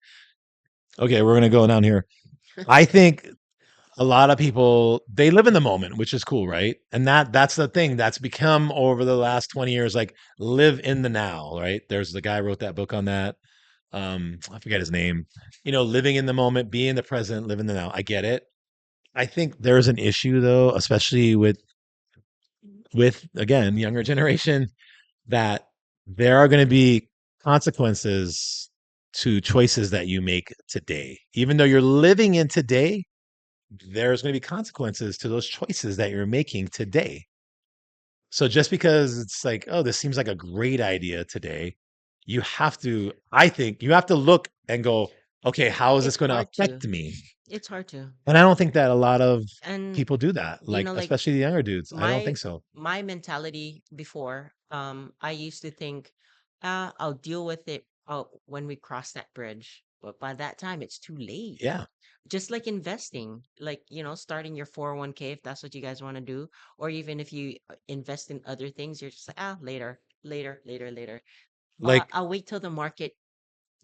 Okay, we're going to go down here. I think a lot of people they live in the moment, which is cool, right? And that's the thing that's become over the last 20 years, like live in the now, right? There's the guy who wrote that book on that. I forget his name. Living in the moment, be in the present, live in the now. I get it. I think there's an issue though, especially with again younger generation, that there are going to be consequences to choices that you make today. Even though you're living in today, there's going to be consequences to those choices that you're making today. So just because it's like, oh, this seems like a great idea today, I think you have to look and go, okay, how is this It's going to hard to. affect me? It's hard to. And I don't think that a lot of And people do that, like like especially the younger dudes. I don't my think so. my mentality before, I used to think, I'll deal with it when we cross that bridge. But by that time, it's too late. Yeah. Just like investing, like, starting your 401k if that's what you guys want to do, or even if you invest in other things, you're just like, later, later, later, later. Like, I'll wait till the market,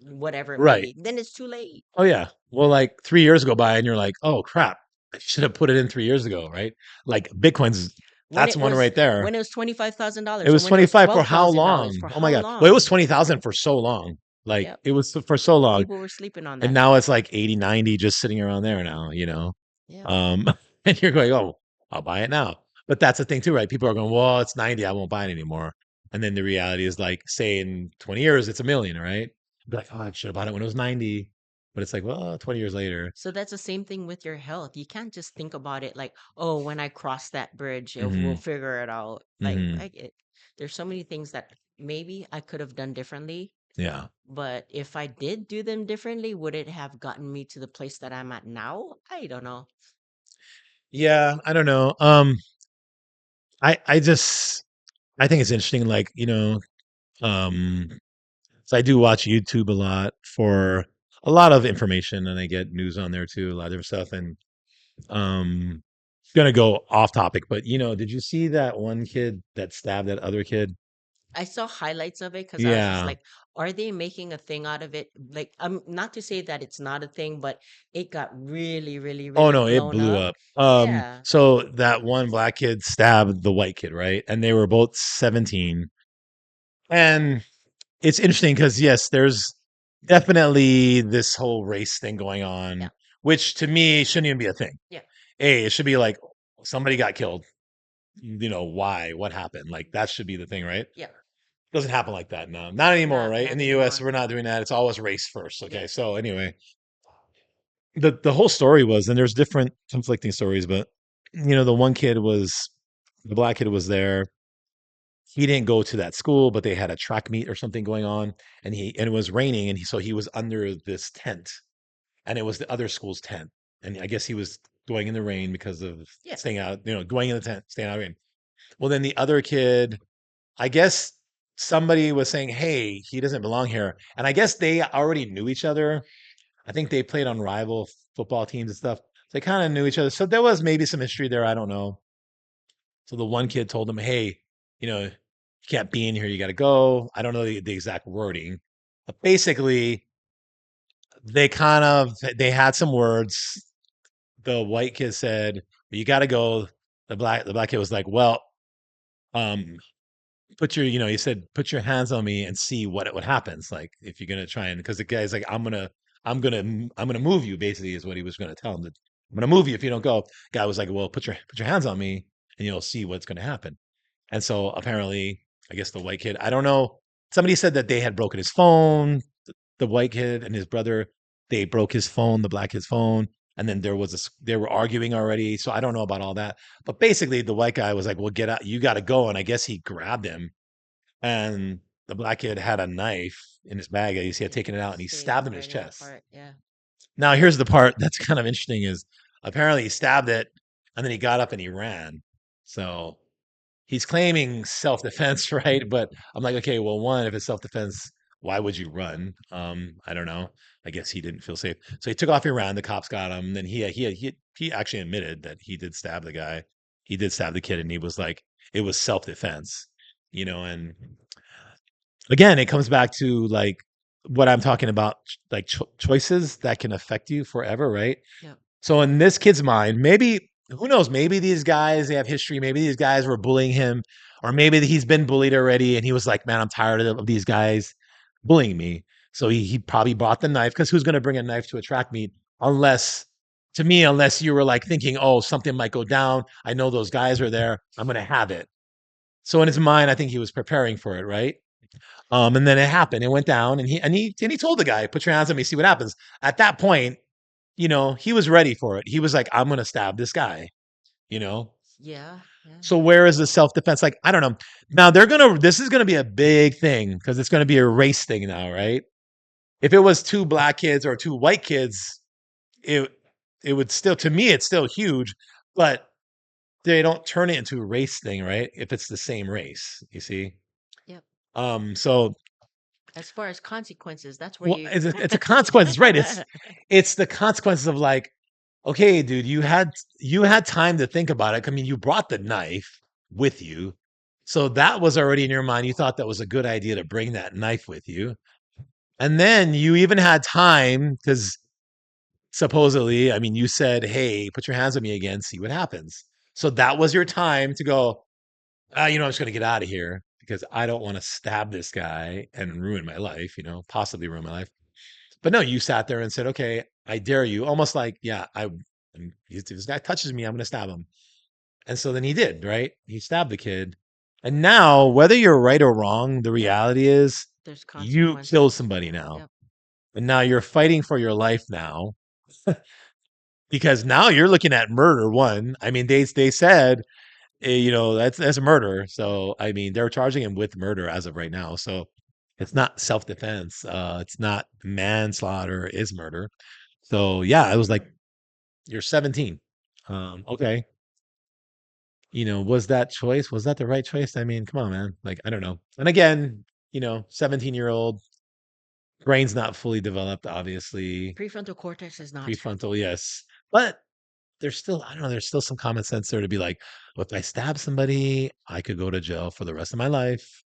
whatever it may right. be. Then it's too late. Oh yeah. Well, like 3 years go by and you're like, oh crap, I should have put it in 3 years ago, right? Like Bitcoin's When that's it one was right there. when it was It $25,000, or was when it was 25 for how $12,000, long? for Oh my how god. Well, it was long? 20,000 for so long. Like Yep. it was for so long. People were sleeping on And that. now it's like 80, 90 just sitting around there now. Yep. Um and you're going, "Oh, I'll buy it now." But that's the thing too, right? People are going, "Well, it's 90, I won't buy it anymore." And then the reality is like, say in 20 years, it's a million, right? Be like, oh, I should have bought it when it was 90. But it's like, well, 20 years later. So that's the same thing with your health. You can't just think about it like, oh, when I cross that bridge, we'll Hmm. figure it out. Like, Hmm. there's so many things that maybe I could have done differently, Yeah. but if I did do them differently, would it have gotten me to the place that I'm at now? I don't know. Yeah. I don't know. I just, I think it's interesting. Like, um, so I do watch YouTube a lot for a lot of information and I get news on there too, a lot of different stuff. And, um, gonna go off topic, but did you see that one kid that stabbed that other kid? I saw highlights of it because I was just Yeah. like, are they making a thing out of it? Like, not to say that it's not a thing, but it got really, really, Oh really no, it blown blew up. up. Yeah. So that one black kid stabbed the white kid, right? And they were both 17. And it's interesting because yes, there's definitely this whole race thing going Yeah. on, which to me shouldn't even be a thing. Yeah. It should be like somebody got killed. Why? What happened? Like that should be the thing, right? Yeah. Doesn't happen like that now. Not anymore, right? In Not the US, anymore. we're not doing that. It's always race first. Yeah. Okay. So anyway, the whole story was, and there's different conflicting stories, but the one kid was the black kid was there. He didn't go to that school, but they had a track meet or something going on, and it was raining, and so he was under this tent, and it was the other school's tent, and I guess he was going in the rain because of Yeah. staying out, going in the tent, staying out of rain. Well, then the other kid, I guess somebody was saying, "Hey, he doesn't belong here," and I guess they already knew each other. I think they played on rival football teams and stuff. They kind of knew each other, so there was maybe some history there. I don't know. So the one kid told him, "Hey, you can't be in here. You got to go." I don't know the exact wording, but basically, they had some words. The white kid said, "You got to go." The black kid was like, "Well, um, he said, put your hands on me and see what happens. Like if you're gonna try and because the guy's like, I'm gonna move you. Basically, is what he was gonna tell him. That I'm gonna move you if you don't go. Guy was like, well, put your hands on me and you'll see what's gonna happen. And so apparently, I guess the white kid, I don't know. Somebody said that they had broken his phone. The white kid and his brother, they broke his phone, the black kid's phone. And then they were arguing already. So I don't know about all that. But basically, the white guy was like, well, get out. You got to go. And I guess he grabbed him. And the black kid had a knife in his bag. He had Yeah. taken it out and he stabbed him in his Tearing it chest. apart. Yeah. Now, here's the part that's kind of interesting is apparently he stabbed it and then he got up and he ran. So he's claiming self-defense, right? But I'm like, okay, well, one, if it's self-defense, why would you run? I don't know. I guess he didn't feel safe, so he took off and ran. The cops got him. And then he actually admitted that he did stab the guy. He did stab the kid, and he was like, it was self-defense, And again, it comes back to like what I'm talking about, like choices that can affect you forever, right? Yeah. So in this kid's mind, maybe who knows? Maybe these guys they have history. Maybe these guys were bullying him, or maybe he's been bullied already, and he was like, "Man, I'm tired of these guys bullying me." So he probably brought the knife because who's going to bring a knife to a track meet unless, to me, unless you were like thinking, "Oh, something might go down. I know those guys are there. I'm going to have it." So in his mind, I think he was preparing for it, right? And then it happened. It went down, and he told the guy, "Put your hands on me, see what happens." At that point, he was ready for it. He was like, I'm gonna stab this guy, you know. Yeah. Yeah. So where is the self-defense? Like, I don't know. Now this is gonna be a big thing because it's gonna be a race thing now, right? If it was two black kids or two white kids, it it would still to me it's still huge, but they don't turn it into a race thing, right? If it's the same race, you see. Yep. So As far as consequences, that's where well, you. it's a consequence, right? It's the consequences of like, okay, dude, you had time to think about it. I mean, you brought the knife with you. So that was already in your mind. You thought that was a good idea to bring that knife with you. And then you even had time because supposedly, I mean, you said, hey, put your hands on me again, see what happens. So that was your time to go, I'm just going to get out of here because I don't want to stab this guy and ruin my life, possibly ruin my life. But no, you sat there and said, "Okay, I dare you." Almost like, yeah, if this guy touches me, I'm going to stab him. And so then he did, right? He stabbed the kid. And now, whether you're right or wrong, the reality is There's you killed consequences. somebody now. Yep. And now you're fighting for your life now because now you're looking at murder. One, I mean, they said, that's a murder. So I mean, they're charging him with murder as of right now. So it's not self defense. It's not manslaughter. Is murder. So yeah, I was like, you're 17. Okay. Was that choice? Was that the right choice? I mean, come on, man. Like, I don't know. And again, 17-year-old brain's not fully developed, obviously. Prefrontal cortex is not. Prefrontal, yes. But there's still, I don't know, there's still some common sense there to be like, well, if I stab somebody, I could go to jail for the rest of my life.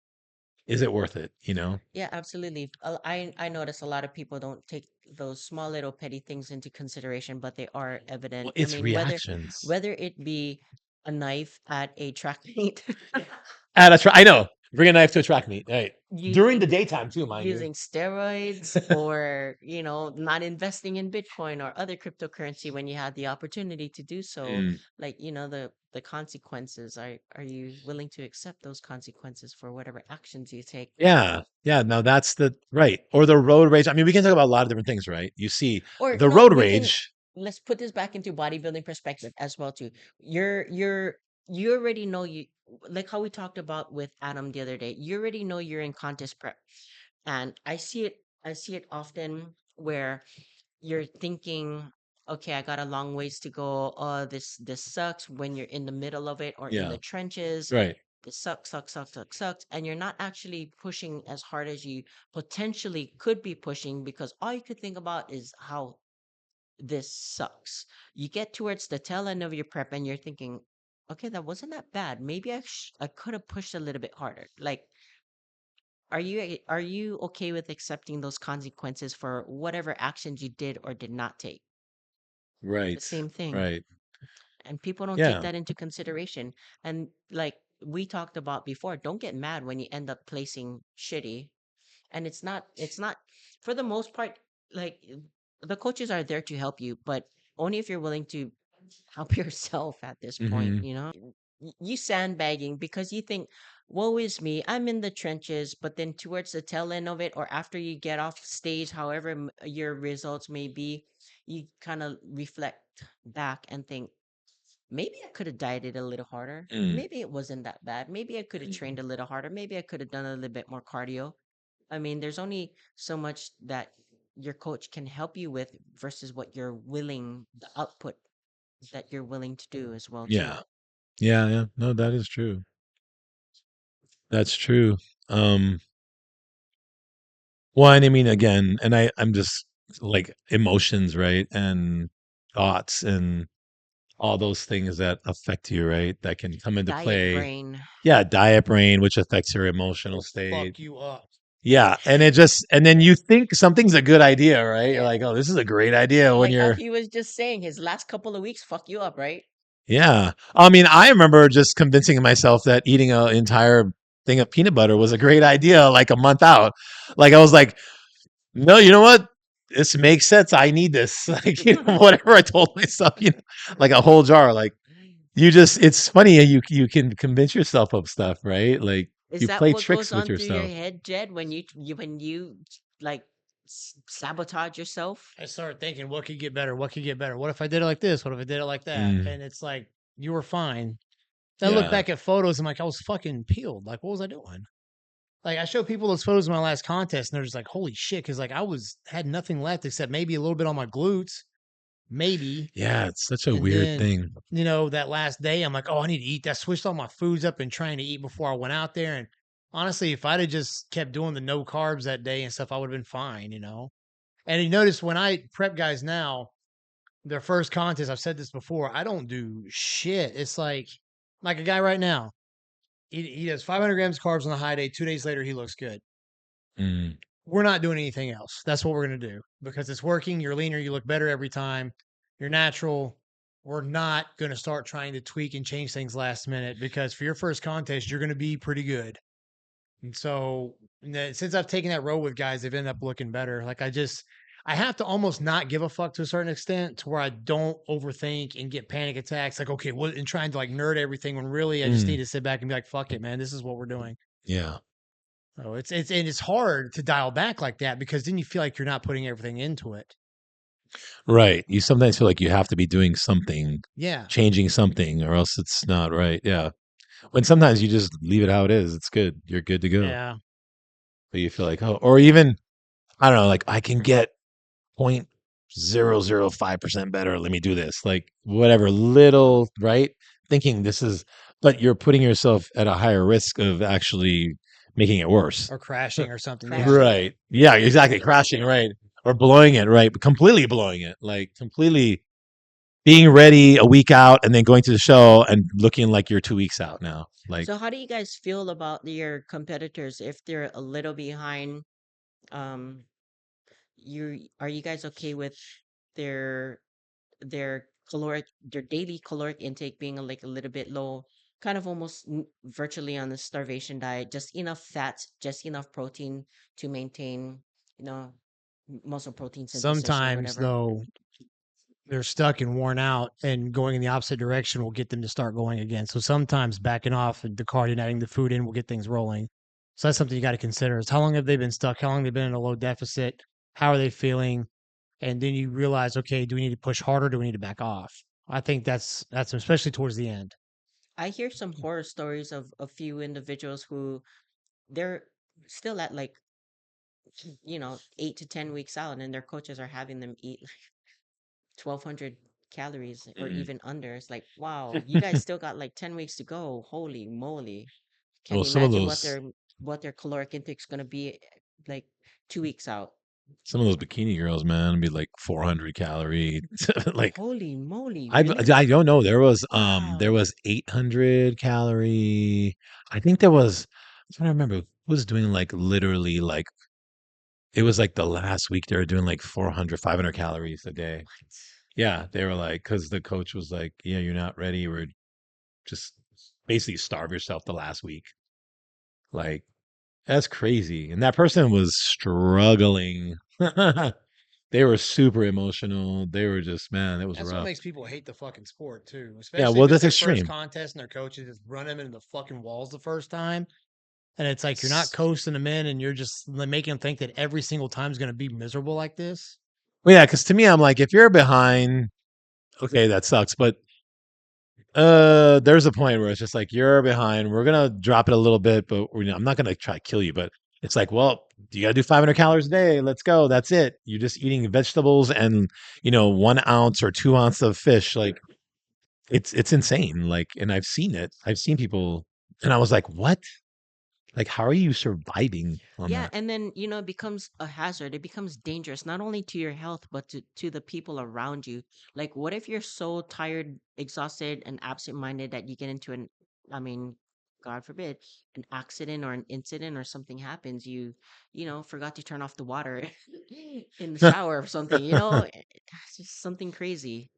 Is it worth it? Yeah, absolutely. I notice a lot of people don't take those small little petty things into consideration, but they are Well, evident. I it's mean, whether reactions. whether it be a knife at a track meet, I know. Bring a knife to a track meet. Right. During the using daytime too, mind you. using steroids, or not investing in Bitcoin or other cryptocurrency when you had the opportunity to do so. Mm. Like, the consequences. Are you willing to accept those consequences for whatever actions you take? Yeah. Yeah. No, that's the right. Or the road rage. I mean, we can talk about a lot of different things, right? You see Or the no, road we can rage. let's put this back into bodybuilding perspective as well too. You already know, like how we talked about with Adam the other day. You already know you're in contest prep. And I see it often where you're thinking, okay, I got a long ways to go. Oh, this sucks, when you're in the middle of it or in Yeah. the trenches. Right. This sucks, and you're not actually pushing as hard as you potentially could be pushing, because all you could think about is how this sucks. You get towards the tail end of your prep and you're thinking, okay, that wasn't that bad. Maybe I could have pushed a little bit harder. Like, are you okay with accepting those consequences for whatever actions you did or did not take? The Right. same thing. Right. And people don't take Yeah. that into consideration. And like we talked about before, don't get mad when you end up placing shitty. And it's not for the most part, like, the coaches are there to help you, but only if you're willing to help yourself at this point, Hmm. you sandbagging because you think, woe is me, I'm in the trenches, but then towards the tail end of it, or after you get off stage, however your results may be, you kind of reflect back and think, maybe I could have dieted a little harder, Mm. maybe it wasn't that bad, maybe I could have trained a little harder, maybe I could have done a little bit more cardio. I mean, there's only so much that your coach can help you with versus what you're willing, the output that you're willing to do as well too. Yeah. Yeah. Yeah. No, that is true. That's true. Um, One, I mean, again, and I'm just like emotions, right? And thoughts and all those things that affect you, right? That can come into Diet play. brain. Yeah, diet brain, which affects your emotional It'll state. fuck you up. Yeah, and then you think something's a good idea, right? You're Yeah. like, oh, this is a great idea when Like how you're, he was just saying, his last couple of weeks fuck you up, right? yeah. I mean, I remember just convincing myself that eating an entire thing of peanut butter was a great idea like a month out. Like I was like, no, you know what? This makes sense. I need this. Like, whatever I told myself, like a whole jar. Like it's funny how you can convince yourself of stuff, right? Like Is you that play what tricks goes with on through your yourself. head, Jed, when you like sabotage yourself? I started thinking, what could get better? What could get better? What if I did it like this? What if I did it like that? Mm, And it's like, you were fine. Then I look yeah. back at photos and like, I was fucking peeled. Like, what was I doing? Like, I show people those photos of my last contest and they're just like, holy shit. Cause like had nothing left except maybe a little bit on my glutes, maybe. Yeah, it's such a And weird then, thing. that last day, I'm like, oh, I need to eat. I switched all my foods up and trying to eat before I went out there. And honestly, if I'd have just kept doing the no carbs that day and stuff, I would have been fine. And you notice when I prep guys now, their first contest, I've said this before, I don't do shit. It's like a guy right now, he does 500 grams of carbs on the high day. 2 days later, he looks good. Mm, We're not doing anything else. That's what we're going to do because it's working. You're leaner. You look better every time. You're natural. We're not going to start trying to tweak and change things last minute because for your first contest, you're going to be pretty good. And so since I've taken that road with guys, they've ended up looking better. Like I have to almost not give a fuck to a certain extent to where I don't overthink and get panic attacks. Like, okay, what, and trying to like nerd everything when really I just need Mm, to sit back and be like, fuck it, man. This is what we're doing. yeah. So and it's hard to dial back like that because then you feel like you're not putting everything into it. Right. You sometimes feel like you have to be doing something, Yeah. changing something, or else it's not right. Yeah. When sometimes you just leave it how it is, it's good. You're good to go. Yeah. But you feel like, oh, or even, I don't know, like I can get 0.005% better. Let me do this. Like whatever, little, right? Thinking this is, but you're putting yourself at a higher risk of actually making it worse. Or crashing or something. Yeah. Crashing. Right. Yeah, exactly. Crashing, right. Or blowing it, right. Completely blowing it. Like completely being ready a week out and then going to the show and looking like you're 2 weeks out now. Like, So how do you guys feel about your competitors if they're a little behind? Um, you are you guys okay with their their daily caloric intake being like a little bit low, kind of almost virtually on the starvation diet, just enough fats, just enough protein to maintain, you know, muscle protein synthesis or Sometimes whatever. though, they're stuck and worn out and going in the opposite direction will get them to start going again. So sometimes backing off and the cardio and adding the food in will get things rolling. So that's something you got to consider is how long have they been stuck? How long have they been in a low deficit? How are they feeling? And then you realize, okay, do we need to push harder? Do we need to back off? I think that's especially towards the end. I hear some horror stories of a few individuals who they're still at like 8 to 10 weeks out, and their coaches are having them eat 1,200 calories or mm. even under. It's like, wow, you guys still got like 10 weeks to go. Holy moly. Can Well, you imagine what their caloric intake's gonna be like 2 weeks out? some of those bikini girls, man, be like 400 calorie. Like, Holy moly, I really? I don't know. There Wow. was 800 calorie. I think there was. I'm trying to remember who was doing like literally like it was like the last week they were doing like 400, 500 calories a day. What? Yeah, they were like because the coach was like, "Yeah, you're not ready. We're just basically starve yourself the last week." Like that's crazy. And that person was struggling. They were super emotional. They were just man, it was That's what rough. makes people hate the fucking sport too, Yeah, especially well, if it's that's their first extreme. contest and their coaches just run them into the fucking walls the first time. And it's like you're not S- coasting them in and you're just like, making them think that every single time is going to be miserable like this. Well, yeah, because to me, I'm like, if you're behind, okay, that sucks. But there's a point where it's just like you're behind. We're gonna drop it a little bit, but I'm not gonna try to kill you. But it's like, well, you gotta do 500 calories a day. Let's go. That's it. You're just eating vegetables and 1 ounce or 2 ounces of fish. Like it's insane. Like, and I've seen it. I've seen people, and I was like, what? Like, how are you surviving on Yeah, that? and then, it becomes a hazard. It becomes dangerous, not only to your health, but to the people around you. Like, what if you're so tired, exhausted, and absent-minded that you get into I mean, God forbid, an accident or an incident or something happens, forgot to turn off the water in the shower or something, it's just something crazy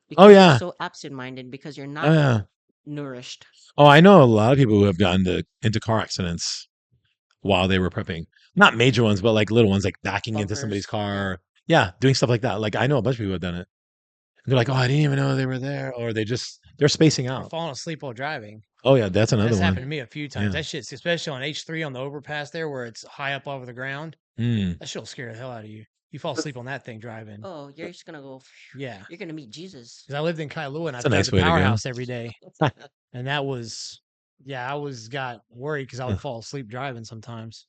Oh because you're yeah. so absent-minded because you're Oh not yeah. nourished. Oh, I know a lot of people who have gotten into car accidents while they were prepping. Not major ones, but like little ones, like backing into somebody's Bumpers, yeah. car. Yeah, doing stuff like that. Like I know a bunch of people have done it. And they're like, "Oh, I didn't even know they were there," or they're spacing Or out. falling asleep while driving. Oh yeah, that's another That's happened one. to me a few times. Yeah. That shit's especially on H3 on the overpass there where it's high up over the ground. Mm. That shit'll scare the hell out of you. You fall asleep on that thing driving. Oh, you're just gonna go. Yeah. You're gonna meet Jesus. Because I lived in Kailua and That's I'd a drive nice the way to go. powerhouse every day. And that was, yeah, I was got worried because I would fall asleep driving sometimes.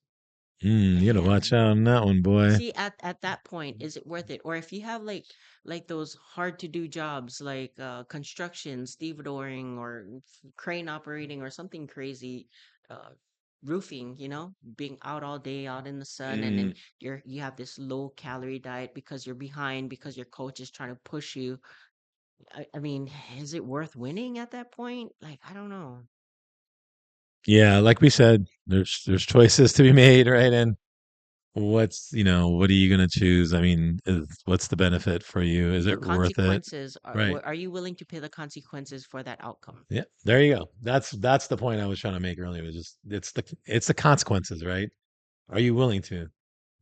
You gotta watch Man. out on that one, boy. See, at that point, is it worth it? Or if you have like those hard to do jobs like construction, stevedoring, or crane operating, or something crazy, uh, roofing, being out all day out in the sun, and then Mm. you have this low calorie diet because you're behind because your coach is trying to push you. I mean, is it worth winning at that point? Like, I don't know. Yeah, like we said, there's choices to be made, right? And what are you gonna choose? I mean, what's the benefit for you? Is The it worth it? consequences Right. are you willing to pay the consequences for that outcome? Yeah, there you go. That's the point I was trying to make earlier. Was just it's the consequences, right? Are you willing to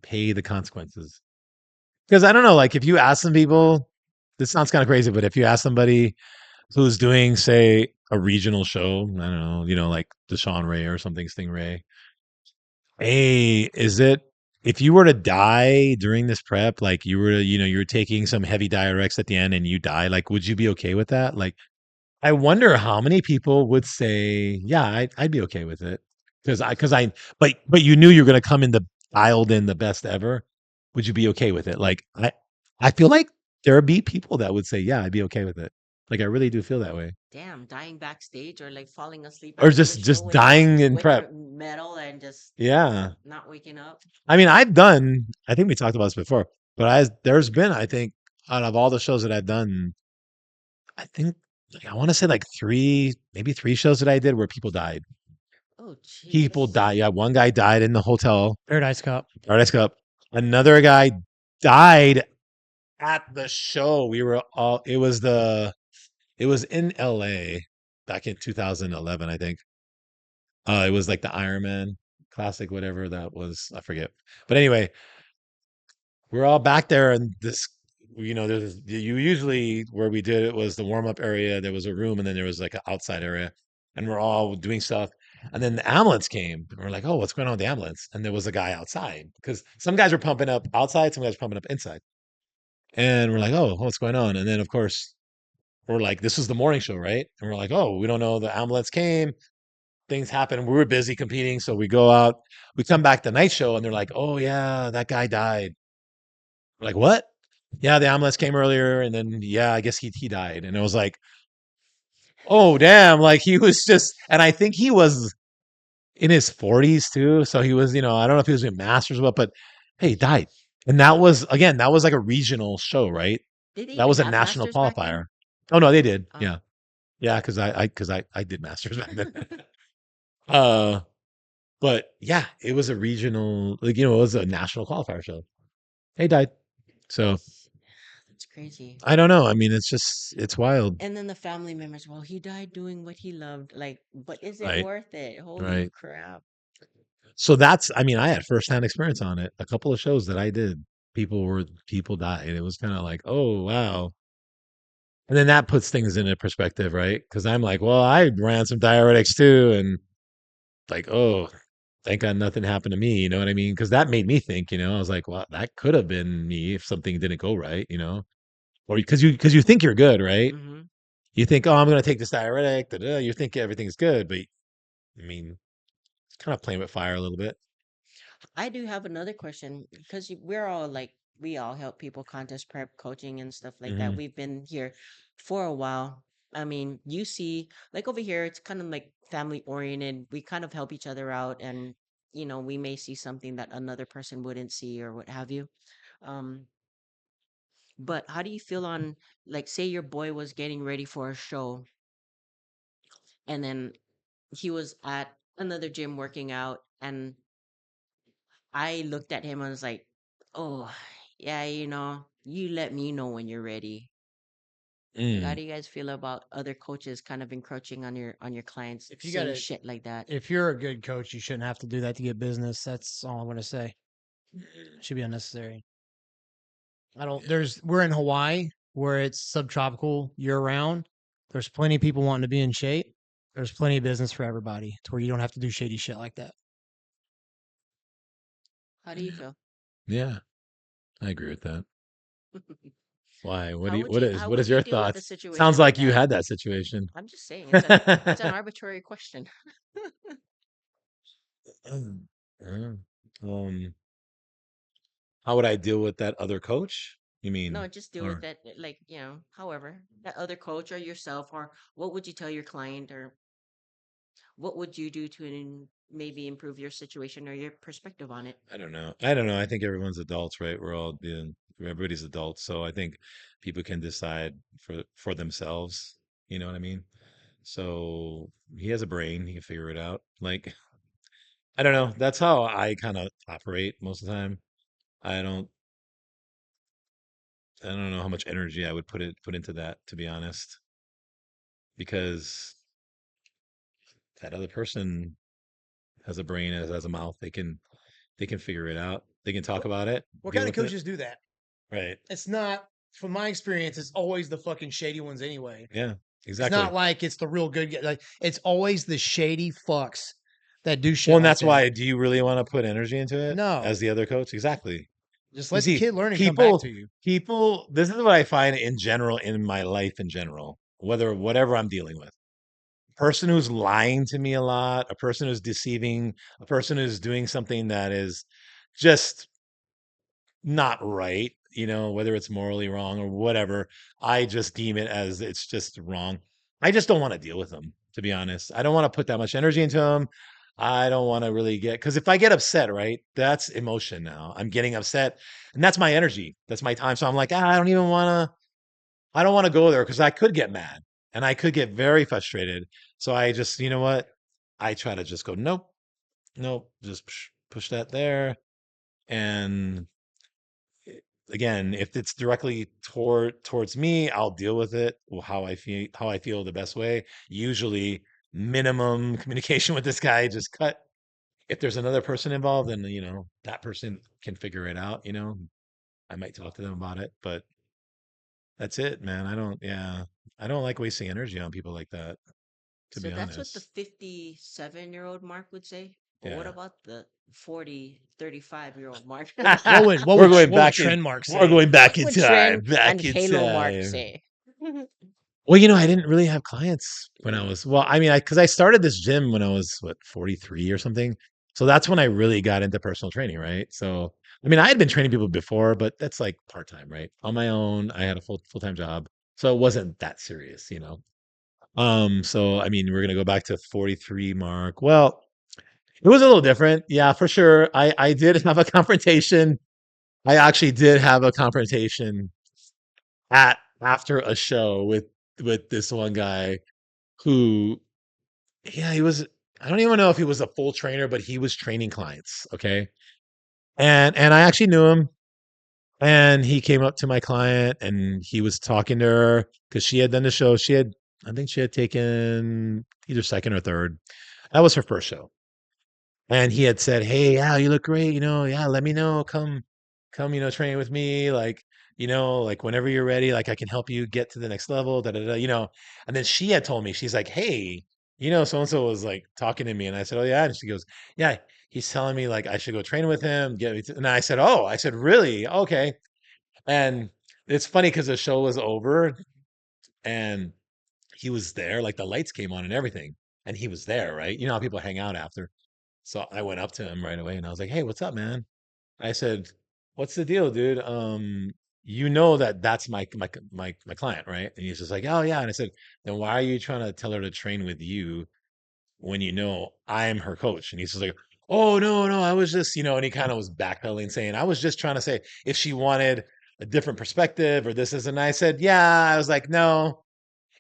pay the consequences? Because I don't know, like if you ask some people, this sounds kind of crazy, but if you ask somebody who's doing, say, a regional show, I don't know, like Deshaun Ray or something, Stingray, hey, is it if you were to die during this prep, like you were taking some heavy diuretics at the end and you die, like, would you be okay with that? Like, I wonder how many people would say, yeah, I'd be okay with it. But you knew you were going to come in the dialed in the best ever. Would you be okay with it? Like, I feel like there would be people that would say, yeah, I'd be okay with it. Like, I really do feel that way. Damn, dying backstage or like falling asleep Or after the show just when you're dying in sweating prep. metal and just Yeah. not waking up. I mean, I think we talked about this before, but there's been, I think, out of all the shows that I've done, I think, like, I want to say like maybe three shows that I did where people died. Oh, People jeez. die. Yeah, one guy died in the hotel, Paradise Cup. Paradise Cup. Another guy died at the show. It was in LA back in 2011, I think. It was like the Ironman Classic, whatever that was. I forget. But anyway, we're all back there, and there's you usually where we did it was the warm up area. There was a room, and then there was like an outside area, and we're all doing stuff. And then the ambulance came, and we're like, "Oh, what's going on with the ambulance?" And there was a guy outside because some guys were pumping up outside, some guys were pumping up inside, and we're like, "Oh, what's going on?" And then of course we're like, "This is the morning show, right?" And we're like, "Oh, we don't know. The ambulance came." Things happen. We were busy competing, so we go out. We come back the night show, and they're like, "Oh yeah, that guy died." We're like, what? Yeah, the ambulance came earlier, and then yeah, I guess he died. And it was like, oh damn, like he was just, and I think he was in his 40s too. So he was, I don't know if he was in masters or what, but hey, he died. And that was like a regional show, right? Did they That even was a have national masters back then? qualifier. Oh no, they did. Oh. Yeah. Yeah, because I did masters back then. uh but yeah, it was a regional, like, it was a national qualifier show. He died. So It's crazy. I don't know. I mean, it's wild. And then the family members, well, he died doing what he loved. Like, but is it Right. worth it? Holy Right. crap. So I mean, I had firsthand experience on it. A couple of shows that I did, people died. It was kind of like, oh wow. And then that puts things into perspective, right? Because I'm like, well, I ran some diuretics too, and like, oh, thank God nothing happened to me. You know what I mean? Because that made me think. I was like, well, that could have been me if something didn't go right. Or because you think you're good, right? Mm-hmm. You think, oh, I'm going to take this diuretic. Da, da, da. You think everything's good, but I mean, it's kind of playing with fire a little bit, I do have another question because we're all like, we all help people contest prep coaching and stuff like that. hmm We've been here for a while. I mean, you see, like over here, it's kind of like family oriented. We kind of help each other out, and we may see something that another person wouldn't see or what have you. Um, but how do you feel on, like, say your boy was getting ready for a show, and then he was at another gym working out, and I looked at him and was like, "Oh, yeah, you let me know when you're ready." Like, how Mm. do you guys feel about other coaches kind of encroaching on your clients, If you got saying to, shit like that? if you're a good coach, you shouldn't have to do that to get business. That's all I'm going to say. Should be unnecessary. I don't. We're in Hawaii where it's subtropical year round. There's plenty of people wanting to be in shape. There's plenty of business for everybody to where you don't have to do shady shit like that. How do you feel? Yeah, I agree with that. Why? How What is would you your deal with a thoughts? Sounds situation like like you that? had that situation. I'm just saying, it's an arbitrary question. Yeah. Um, how would I deal with that other coach? You No, mean, just deal with or that, like, however, that other coach or yourself, or what would you tell your client, or what would you do to maybe improve your situation or your perspective on it? I don't know. I don't know. I think everyone's adults, right? Everybody's adults, so I think people can decide for themselves. You know what I mean? So he has a brain; he can figure it out. Like, I don't know. That's how I kind of operate most of the time. I don't I don't know how much energy I would put into that, to be honest, because that other person has a brain, has a mouth. They can figure it out. They can talk What about it, what deal kind of with it. coaches do that? Right. It's not, from my experience, it's always the fucking shady ones anyway. Yeah. It's not Exactly. like it's the real good guy. Like it's always the shady fucks that do Well, shit and like that's that. why. Do you really want to put energy into it as No, the other coach? Exactly. just You let the see, kid learn and come back to people, you. people. This is what I find in general in my life in general, whatever I'm dealing with. Person who's lying to me a lot, a person who's deceiving, a person who's doing something that is just not right, whether it's morally wrong or whatever, I just deem it as it's just wrong. I just don't want to deal with them, to be honest. I don't want to put that much energy into them. I don't want to really because if I get upset, right, that's emotion now. I'm getting upset and that's my energy. That's my time. So I'm like, I don't want to go there because I could get mad and I could get very frustrated. So I just, you know what? I try to just go, nope, nope, just push that there. And again, if it's directly towards me, I'll deal with it how I feel the best way. Usually minimum communication with this guy, just cut. If there's another person involved, then that person can figure it out. I might talk to them about it, but that's it, man. I don't like wasting energy on people like that, to So be that's what the honest. 57-year-old Mark would say. But what Yeah. about the 40, 35-year-old Mark? What would what we're would going what would back in Trend Mark we're say? going back What in would Trend time, and back in Halo Mark time. say? Well, I didn't really have clients when I was, well, I mean, because I started this gym when I was, what, 43 or something. So that's when I really got into personal training, right? So, I mean, I had been training people before, but that's like part time, right? On my own, I had a full time job, so it wasn't that serious. So I mean, we're gonna go back to 43 mark. Well, it was a little different, yeah, for sure. I did have a confrontation. I actually did have a confrontation at after a show with this one guy who, yeah, he was, I don't even know if he was a full trainer, but he was training clients, okay? And I actually knew him, and he came up to my client and he was talking to her because she had done the show. I think she had taken either second or third. That was her first show. And he had said, "Hey, yeah, you look great, yeah, let me know, come, train with me, like, like whenever you're ready, like I can help you get to the next level, da da da." And then she had told me, she's like, "Hey, so and so was like talking to me." And I said, "Oh yeah." And she goes, "Yeah, he's telling me like I should go train with him, get me to," and I said, "Oh," I said, "Really? Okay." And it's funny because the show was over and he was there, like the lights came on and everything, and he was there, right? You know how people hang out after. So I went up to him right away and I was like, "Hey, what's up, man?" I said, "What's the deal, dude? You know that's my client, right?" And he's just like, "Oh yeah." And I said, "Then why are you trying to tell her to train with you when you know I'm her coach?" And he's just like, "Oh no, no, I was just." And he kind of was backpedaling, saying, "I was just trying to say if she wanted a different perspective or this is." And I said, "Yeah." I was like, "No,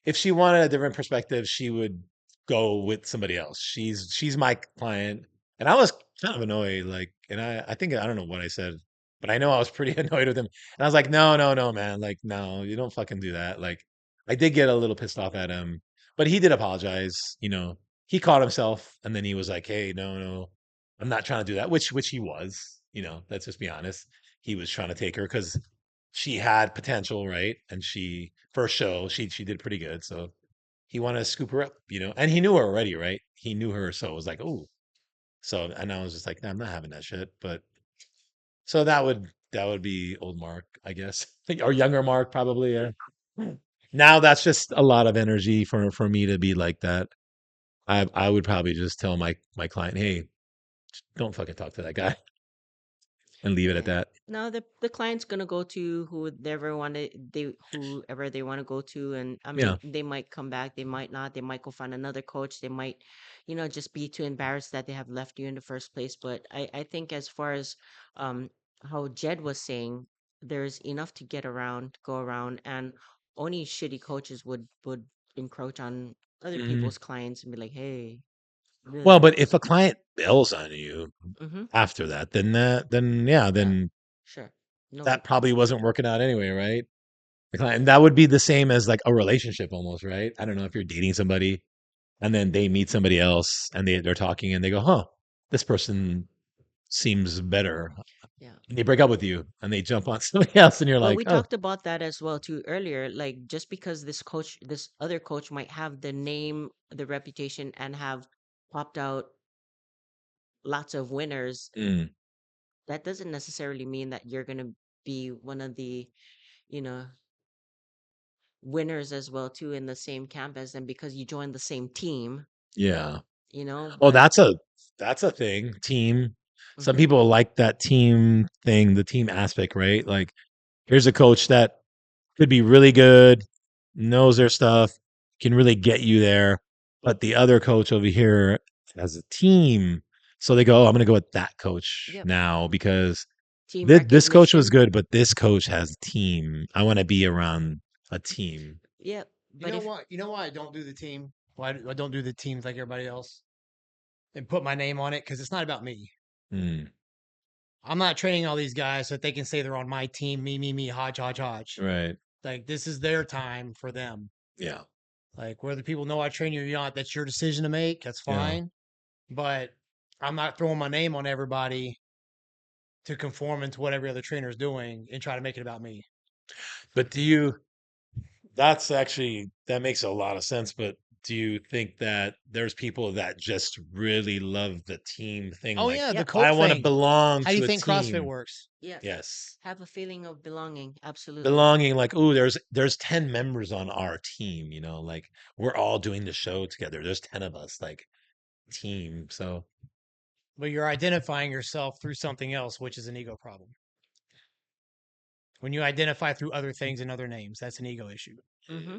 if she wanted a different perspective, she would go with somebody else. She's my client." And I was kind of annoyed, like, and I think I don't know what I said, but I know I was pretty annoyed with him. And I was like, "No, no, no, man, like, no, you don't fucking do that." Like, I did get a little pissed off at him, but he did apologize. He caught himself, and then he was like, "Hey, no, no, I'm not trying to do that," which he was. Let's just be honest. He was trying to take her because she had potential, right? And she first show, she did pretty good. So he wanted to scoop her up. And he knew her already, right? He knew her, so it was like, oh. So and I was just like, "Nah, I'm not having that shit." But so that would be old Mark, I guess. Or younger Mark, probably. Yeah. Now that's just a lot of energy for me to be like that. I would probably just tell my client, "Hey, don't fucking talk to that guy," and leave it at Yeah. that. No, the client's gonna go to whoever they want to go to, and I Yeah. mean they might come back, they might not, they might go find another coach, they might, just be too embarrassed that they have left you in the first place. But I think as far as um how Jed was saying, there's enough to go around, and only shitty coaches would encroach on other Mhm. people's clients and be like, hey, Well, really? but if a client bails on you Mm-hmm. after that, then yeah, Yeah, then sure, no that big deal. probably wasn't working out anyway, right? The client, and that would be the same as like a relationship almost, right? I don't know if you're dating somebody and then they meet somebody else and they're talking and they go, "Huh, this person seems better. Yeah. And they break up with you and they jump on somebody else, and you're Well, like, we oh, talked about that as well too earlier. Like just because this other coach might have the name, the reputation, and have popped out lots of winners, mm, that doesn't necessarily mean that you're gonna be one of the, you know, winners as well too in the same camp as them because you joined the same team, yeah. Oh, But that's a thing. Team. Some hmm people like that team thing, the team aspect, right? Like, here's a coach that could be really good, knows their stuff, can really get you there. But the other coach over here has a team. So they go, oh, I'm going to go with that coach yep, now because team this coach was recognition. good, but this coach has a team. I want to be around a team. Yep. You But know if what? You know why I don't do the team? Why I don't do the teams like everybody else and put my name on it? Because it's not about me. Mm, I'm not training all these guys so that they can say they're on my team. Me, hodge, hodge, hodge. right. Like this is their time for them. Yeah. Like whether people know I train you or not, that's your decision to make. That's Yeah. fine. But I'm not throwing my name on everybody to conform into what every other trainer is doing and try to make it about me. But do you, that's actually, that makes a lot of sense. But do you think that there's people that just really love the team thing? Oh Like, yeah, the yep, I cult want to thing. belong How do you to a think CrossFit team. works? yes, Yes. have a feeling of belonging. Absolutely. Belonging, like, oh, there's 10 members on our team, like we're all doing the show together. There's 10 of us, like team. So But you're identifying yourself through something else, which is an ego problem. When you identify through other things and other names, that's an ego issue. Mm-hmm.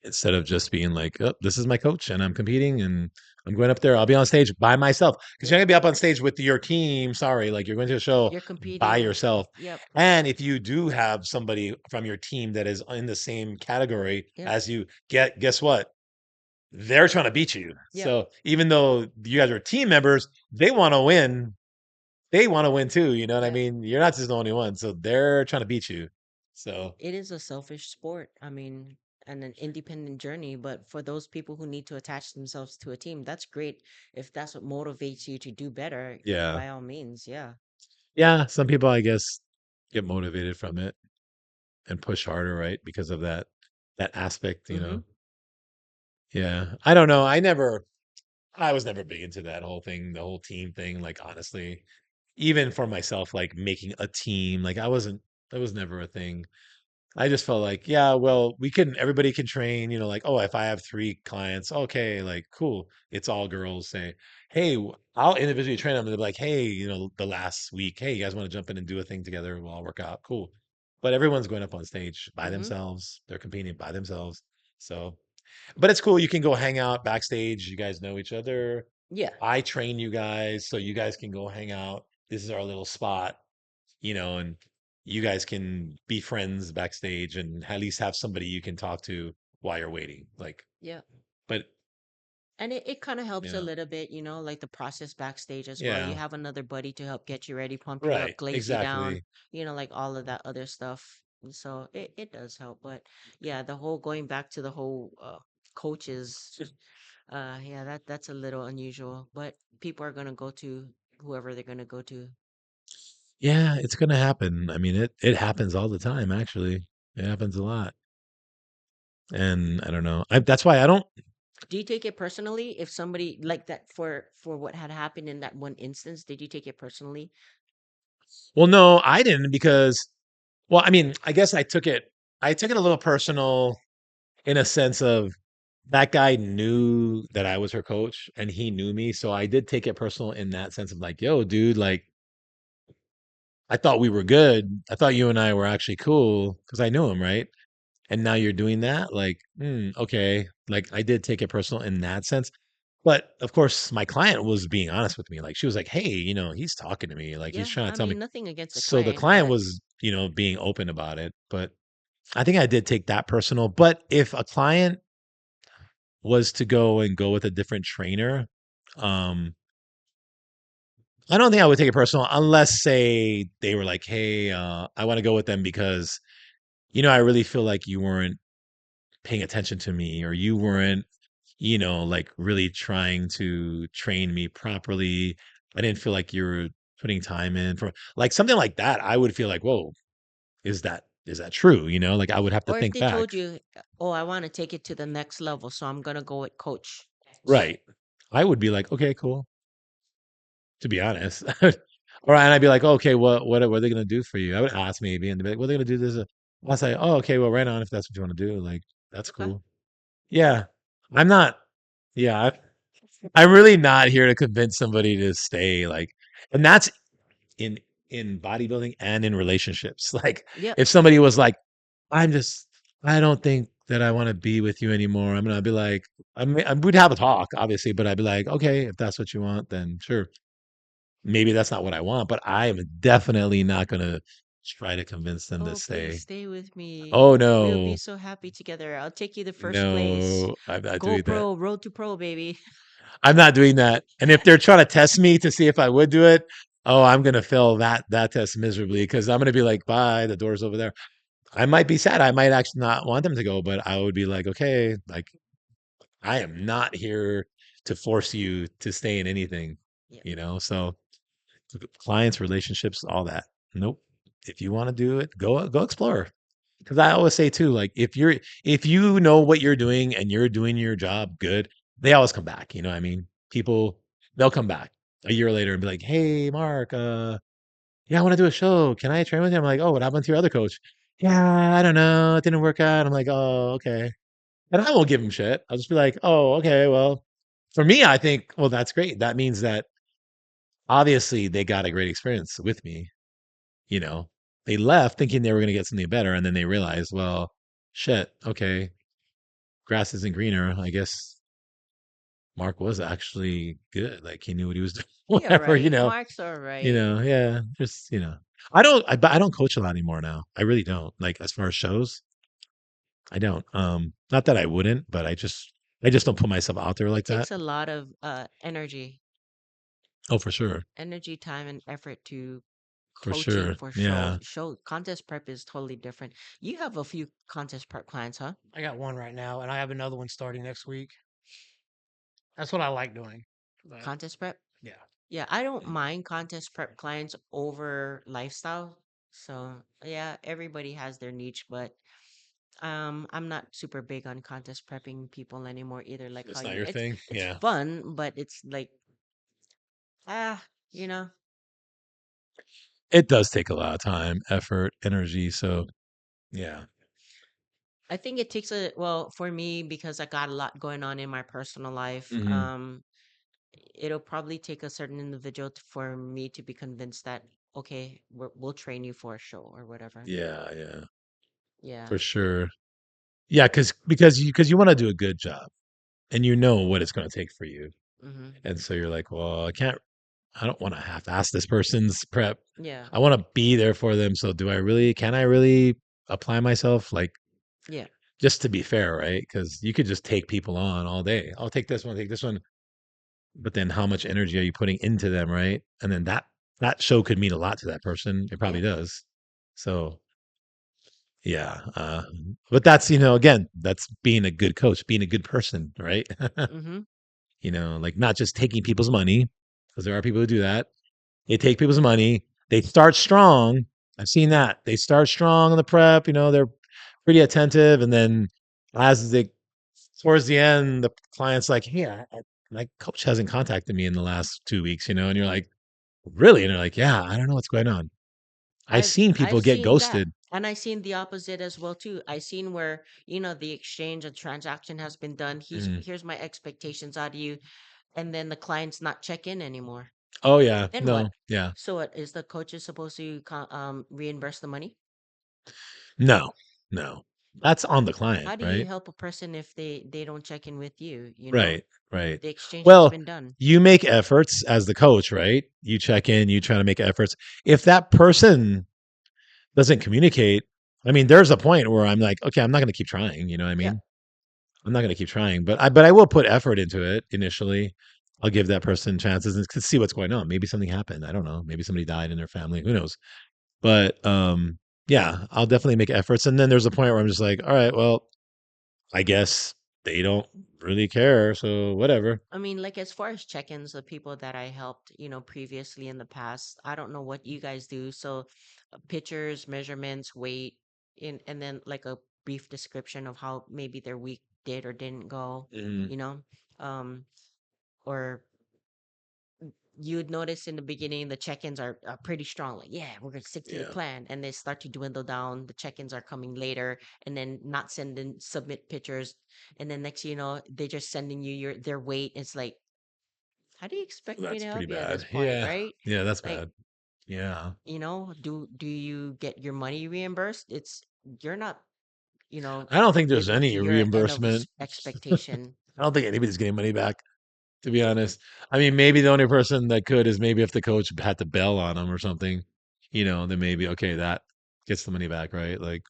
instead of just being like, oh, this is my coach and I'm competing and I'm going up there, I'll be on stage by myself. Because you're Yep. gonna be up on stage with your team. Sorry, like you're going to a show You're by competing. yourself. Yep. And if you do have somebody from your team that is in the same category Yep. as you, guess what? They're trying to beat you. Yep. So even though you guys are team members, they want to win. They want to win too. You know what I Yep. mean? You're not just the only one. So they're trying to beat you. So It is a selfish sport. I mean, and an independent journey. But for those people who need to attach themselves to a team, that's great. If that's what motivates you to do better, yeah. by all means, yeah. Yeah. Some people, I guess, get motivated from it and push harder, right? Because of that aspect, Mm-hmm. Yeah. I don't know. I was never big into that whole thing, the whole team thing. Like honestly, even for myself, like making a team, like I wasn't that was never a thing. I just felt like, yeah, well, everybody can train, like, oh, if I have three clients, okay, like, cool. It's all girls say, hey, I'll individually train them. And they're like, hey, the last week, hey, you guys want to jump in and do a thing together? We'll all work out. Cool. But everyone's going up on stage by Mm-hmm. themselves. They're competing by themselves. So, but it's cool. You can go hang out backstage. You guys know each other. Yeah. I train you guys, so you guys can go hang out. This is our little spot, and you guys can be friends backstage and at least have somebody you can talk to while you're waiting. Like, Yeah. but And it kind of helps a yeah, little bit, like the process backstage as well. You yeah, have another buddy to help get you ready, pump you right, up, glaze you down, exactly. like all of that other stuff. And so it does help. But yeah, the whole going back to the whole coaches, yeah, that's a little unusual. But people are gonna go to whoever they're gonna go to. Yeah, it's gonna happen. I mean, it happens all the time. Actually, it happens a lot, and I don't know. That's why I don't. Do you take it personally if somebody like that for what had happened in that one instance? Did you take it personally? Well, no, I didn't because. Well, I mean, I guess I took it. I took it a little personal in a sense of that guy knew that I was her coach and he knew me. So I did take it personal in that sense of like, yo, dude, like I thought we were good. I thought you and I were actually cool because I knew him, right? And now you're doing that. Like, okay. Like I did take it personal in that sense. But of course, my client was being honest with me. Like she was like, hey, he's talking to me. Like he's Yeah, trying to I tell me. mean nothing against the So the client, client but was, being open about it. But I think I did take that personal. But if a client was to go with a different trainer, um, I don't think I would take it personal unless say they were like, hey, I want to go with them because, I really feel like you weren't paying attention to me or you weren't, like really trying to train me properly. I didn't feel like you were putting time in for like something like that, I would feel like, whoa, is that true? Like I would have to Or if think they back. told you, oh, I want to take it to the next level, so I'm gonna go with Coach X. Right. I would be like, okay, cool, to be honest. Or and I'd be like, okay, what are they gonna do for you? I would ask maybe, and they'd be like, what are they gonna do this? I'll say, oh, okay, well, right on if that's what you want to do. Like, that's Okay. cool. Yeah. I'm not, yeah, I'm really not here to convince somebody to stay. Like, and that's in in bodybuilding and in relationships. Like, Yep. if somebody was like, I'm just, I don't think that I want to be with you anymore. I'm gonna be like, we'd have a talk, obviously, but I'd be like, okay, if that's what you want, then sure. Maybe that's not what I want, but I am definitely not gonna try to convince them to Oh, please stay. stay with me. Oh We'll be no, so happy together. I'll take you to first place. no, I'm not Go doing that. pro, road to pro, baby. I'm not doing that. And if they're trying to test me to see if I would do it, oh, I'm gonna fail that test miserably because I'm gonna be like, bye, the door's over there. I might be sad. I might actually not want them to go, but I would be like, okay, like I am not here to force you to stay in anything, Yeah. So clients, relationships, all that. Nope. If you want to do it, go explore. Because I always say too, like if you know what you're doing and you're doing your job good, they always come back. You know what I mean? People they'll come back a year later and be like, hey Mark, yeah, I want to do a show. Can I train with you? I'm like, oh, what happened to your other coach? Yeah, I don't know. It didn't work out. I'm like, oh, okay. And I won't give them shit. I'll just be like, oh, okay, well, for me, I think, well, that's great. That means that obviously they got a great experience with me. You know, they left thinking they were going to get something better. And then they realized, well, shit, okay, grass isn't greener. I guess Mark was actually good. Like he knew what he was doing, He all whatever, right. Mark's all right. yeah, just, but I don't coach a lot anymore now. I really don't. Like as far as shows, I don't. Not that I wouldn't, but I just don't put myself out there It like that. takes a lot of Oh, for sure. energy, time, and effort to For coaching sure. for show. Yeah. Show contest prep is totally different. You have a few contest prep clients, huh? I got one right now, and I have another one starting next week. That's what I like doing. But Contest prep? yeah, Yeah, I don't mind contest prep clients over lifestyle. So yeah, everybody has their niche, but I'm not super big on contest prepping people anymore either. Like how It's not you your thing. it's Yeah. fun, but it's like you know, It does take a lot of time, effort, energy. So yeah. I think it takes a well for me because I got a lot going on in my personal life. Hmm. It'll probably take a certain individual for me to be convinced that okay, we'll train you for a show or whatever. Yeah, yeah. Yeah. For sure. Yeah, because you want to do a good job and you know what it's going to take for you. Mm-hmm. And so you're like, well, I don't want to half ask this person's prep. Yeah. I want to be there for them. So can I really apply myself? Like, Yeah. just to be fair, right? Because you could just take people on all day. I'll take this one. But then how much energy are you putting into them, right? And then that show could mean a lot to that person. It probably Yeah. does. So yeah. But that's, again, that's being a good coach, being a good person, right? Mm-hmm. Like not just taking people's money, because there are people who do that. They take people's money. They start strong. I've seen that. They start strong in the prep. They're pretty attentive, and then as they towards the end, the client's like, "Hey, my coach hasn't contacted me in the last 2 weeks." And you're like, "Really?" And they're like, "Yeah, I don't know what's going on." I've seen I've people get seen that. ghosted. And I seen the opposite as well too. I seen where, the exchange and transaction has been done. Mm. Here's my expectations out of you, and then the client's not check in anymore. Oh yeah, Then what? no, yeah, So what is the coaches supposed to reimburse the money? no, no. That's on the client, How do you right? help a person if they don't check in with you, you know? Right, right. The exchange has Well, been done. you make efforts as the coach, right? You check in, you try to make efforts. If that person doesn't communicate, I mean, there's a point where I'm like, okay, I'm not going to keep trying. You know what I Yeah. mean? I'm not going to keep trying, but I will put effort into it initially. I'll give that person chances and see what's going on. Maybe something happened. I don't know. Maybe somebody died in their family. Who knows? But yeah, I'll definitely make efforts. And then there's a point where I'm just like, all right, well, I guess they don't really care. So whatever. I mean, like as far as check-ins, the people that I helped, previously in the past, I don't know what you guys do. So, pictures, measurements, weight, and then like a brief description of how maybe their week did or didn't go, Mhm. you know, um, or you'd notice in the beginning the check-ins are pretty strong. Like, yeah, we're gonna stick to the Yeah, plan, and they start to dwindle down. The check-ins are coming later, and then not sending submit pictures, and then next you know they're just sending you their weight. It's like, how do you expect me that's to pretty help you at this bad. point, Yeah, right? yeah, that's Like, bad. Yeah, do you get your money reimbursed? It's you're not, I don't think there's living up to any your end of reimbursement. expectation. I don't think anybody's getting money back. To be honest, I mean, maybe the only person that could is maybe if the coach had to bail on him or something. Then maybe okay, that gets the money back, right? Like,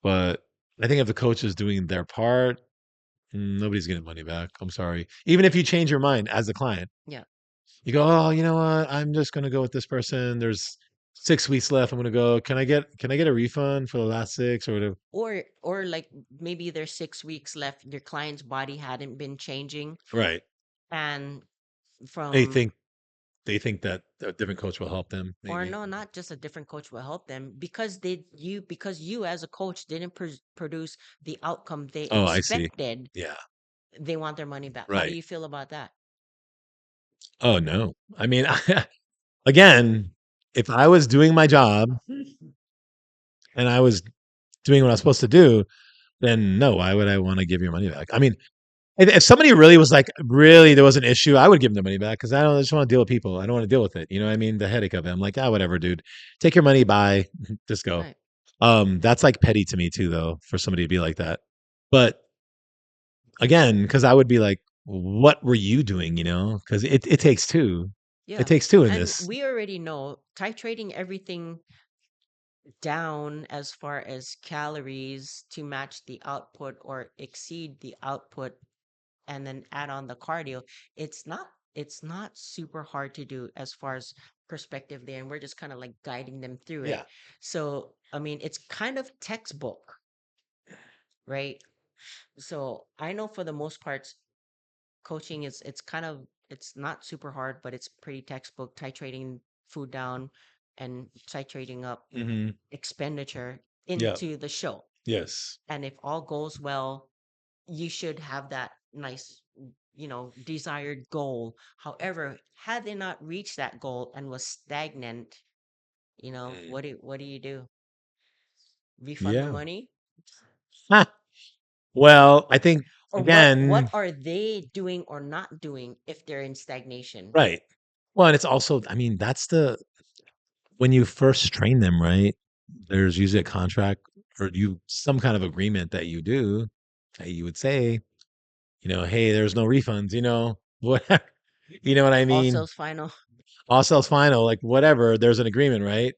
but I think if the coach is doing their part, nobody's getting money back. I'm sorry. Even if you change your mind as a client, Yeah. you go, oh, you know what? I'm just gonna go with this person. There's 6 weeks left. I'm gonna go. Can I get a refund for the last six or whatever? Or like maybe there's 6 weeks left, your client's body hadn't been changing, Right. and They from think they think that a different coach will help them. or Maybe. no, not just a different coach will help them because you as a coach didn't produce the outcome they Oh, I see. expected. Yeah. They want their money back. How do Right. you feel about that? Oh no. I mean, again, if I was doing my job and I was doing what I was supposed to do, then no, why would I want to give your money back? I mean, if somebody really was like, really, there was an issue, I would give them the money back because I just want to deal with people. I don't want to deal with it. You know what I mean? The headache of it. I'm like, whatever, dude. Take your money, bye. Just go. Right. That's like petty to me too, though, for somebody to be like that. But again, because I would be like, what were you doing? Because it takes two. It Yeah. takes two in And this. we already know titrating everything down as far as calories to match the output or exceed the output and then add on the cardio, it's not super hard to do as far as perspective there, and we're just kind of like guiding them through it. Yeah. So I mean it's kind of textbook, right? So I know for the most part coaching is it's not super hard, but it's pretty textbook, titrating food down and titrating up Hmm. expenditure Yeah. into the show. Yes. And if all goes well, you should have that nice, desired goal. However, had they not reached that goal and was stagnant, Mm. what do you do? Refund the Yeah. money? Ha. Well, I think Or what again, are they doing or not doing if they're in stagnation? right. Well, and it's also, I mean, that's the when you first train them, right? There's usually a contract or some kind of agreement that you do that you would say, hey, there's no refunds, whatever. You know what I All mean? sales final. All sales final, like whatever, there's an agreement, right?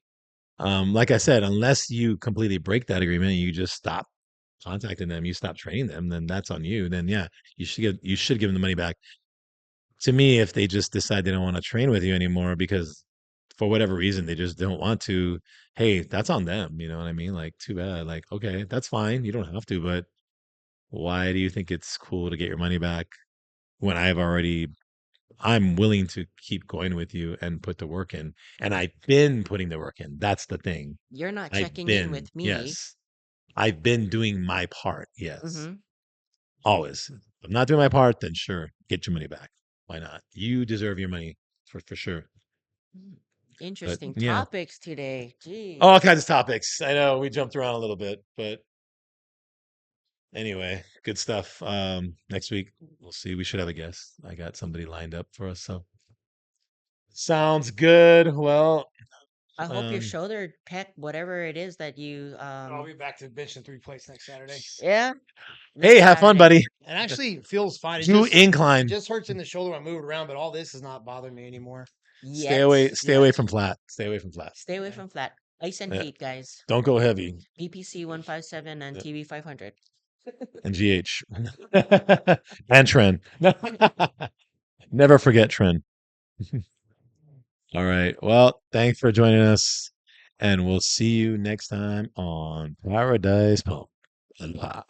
Like I said, unless you completely break that agreement, you just stop contacting them, you stop training them, then that's on you. Then yeah, you should give them the money back. To me, if they just decide they don't want to train with you anymore because for whatever reason they just don't want to, hey, that's on them. You know what I mean? Like, too bad. Like, okay, that's fine. You don't have to, but why do you think it's cool to get your money back when I'm willing to keep going with you and put the work in. And I've been putting the work in. That's the thing. You're not I've checking in been, with me. yes. I've been doing my part. Yes. Hmm. Always. If I'm not doing my part, then sure, get your money back. Why not? You deserve your money for sure. But Interesting yeah, topics today. all Jeez. kinds of topics. I know we jumped around a little bit, but anyway, good stuff. Next week we'll see. We should have a guest. I got somebody lined up for us. So sounds good. Well, I hope your um, shoulder pec, whatever it is that you I'll be back to benching 3 plates next Saturday. yeah, hey, next have fun, Saturday. buddy. It actually feels fine. Do It incline. just hurts in the shoulder when I move it around, but all this is not bothering me anymore. Stay Yet, away. Stay away from flat. Stay away from flat. stay away Okay. from flat. Ice and Yeah. heat, guys. Don't go heavy. BPC 157 and Yeah. TV 500. And GH and Tren. Never forget Tren. All right. Well, thanks for joining us, and we'll see you next time on Paradise Pump. Aloha.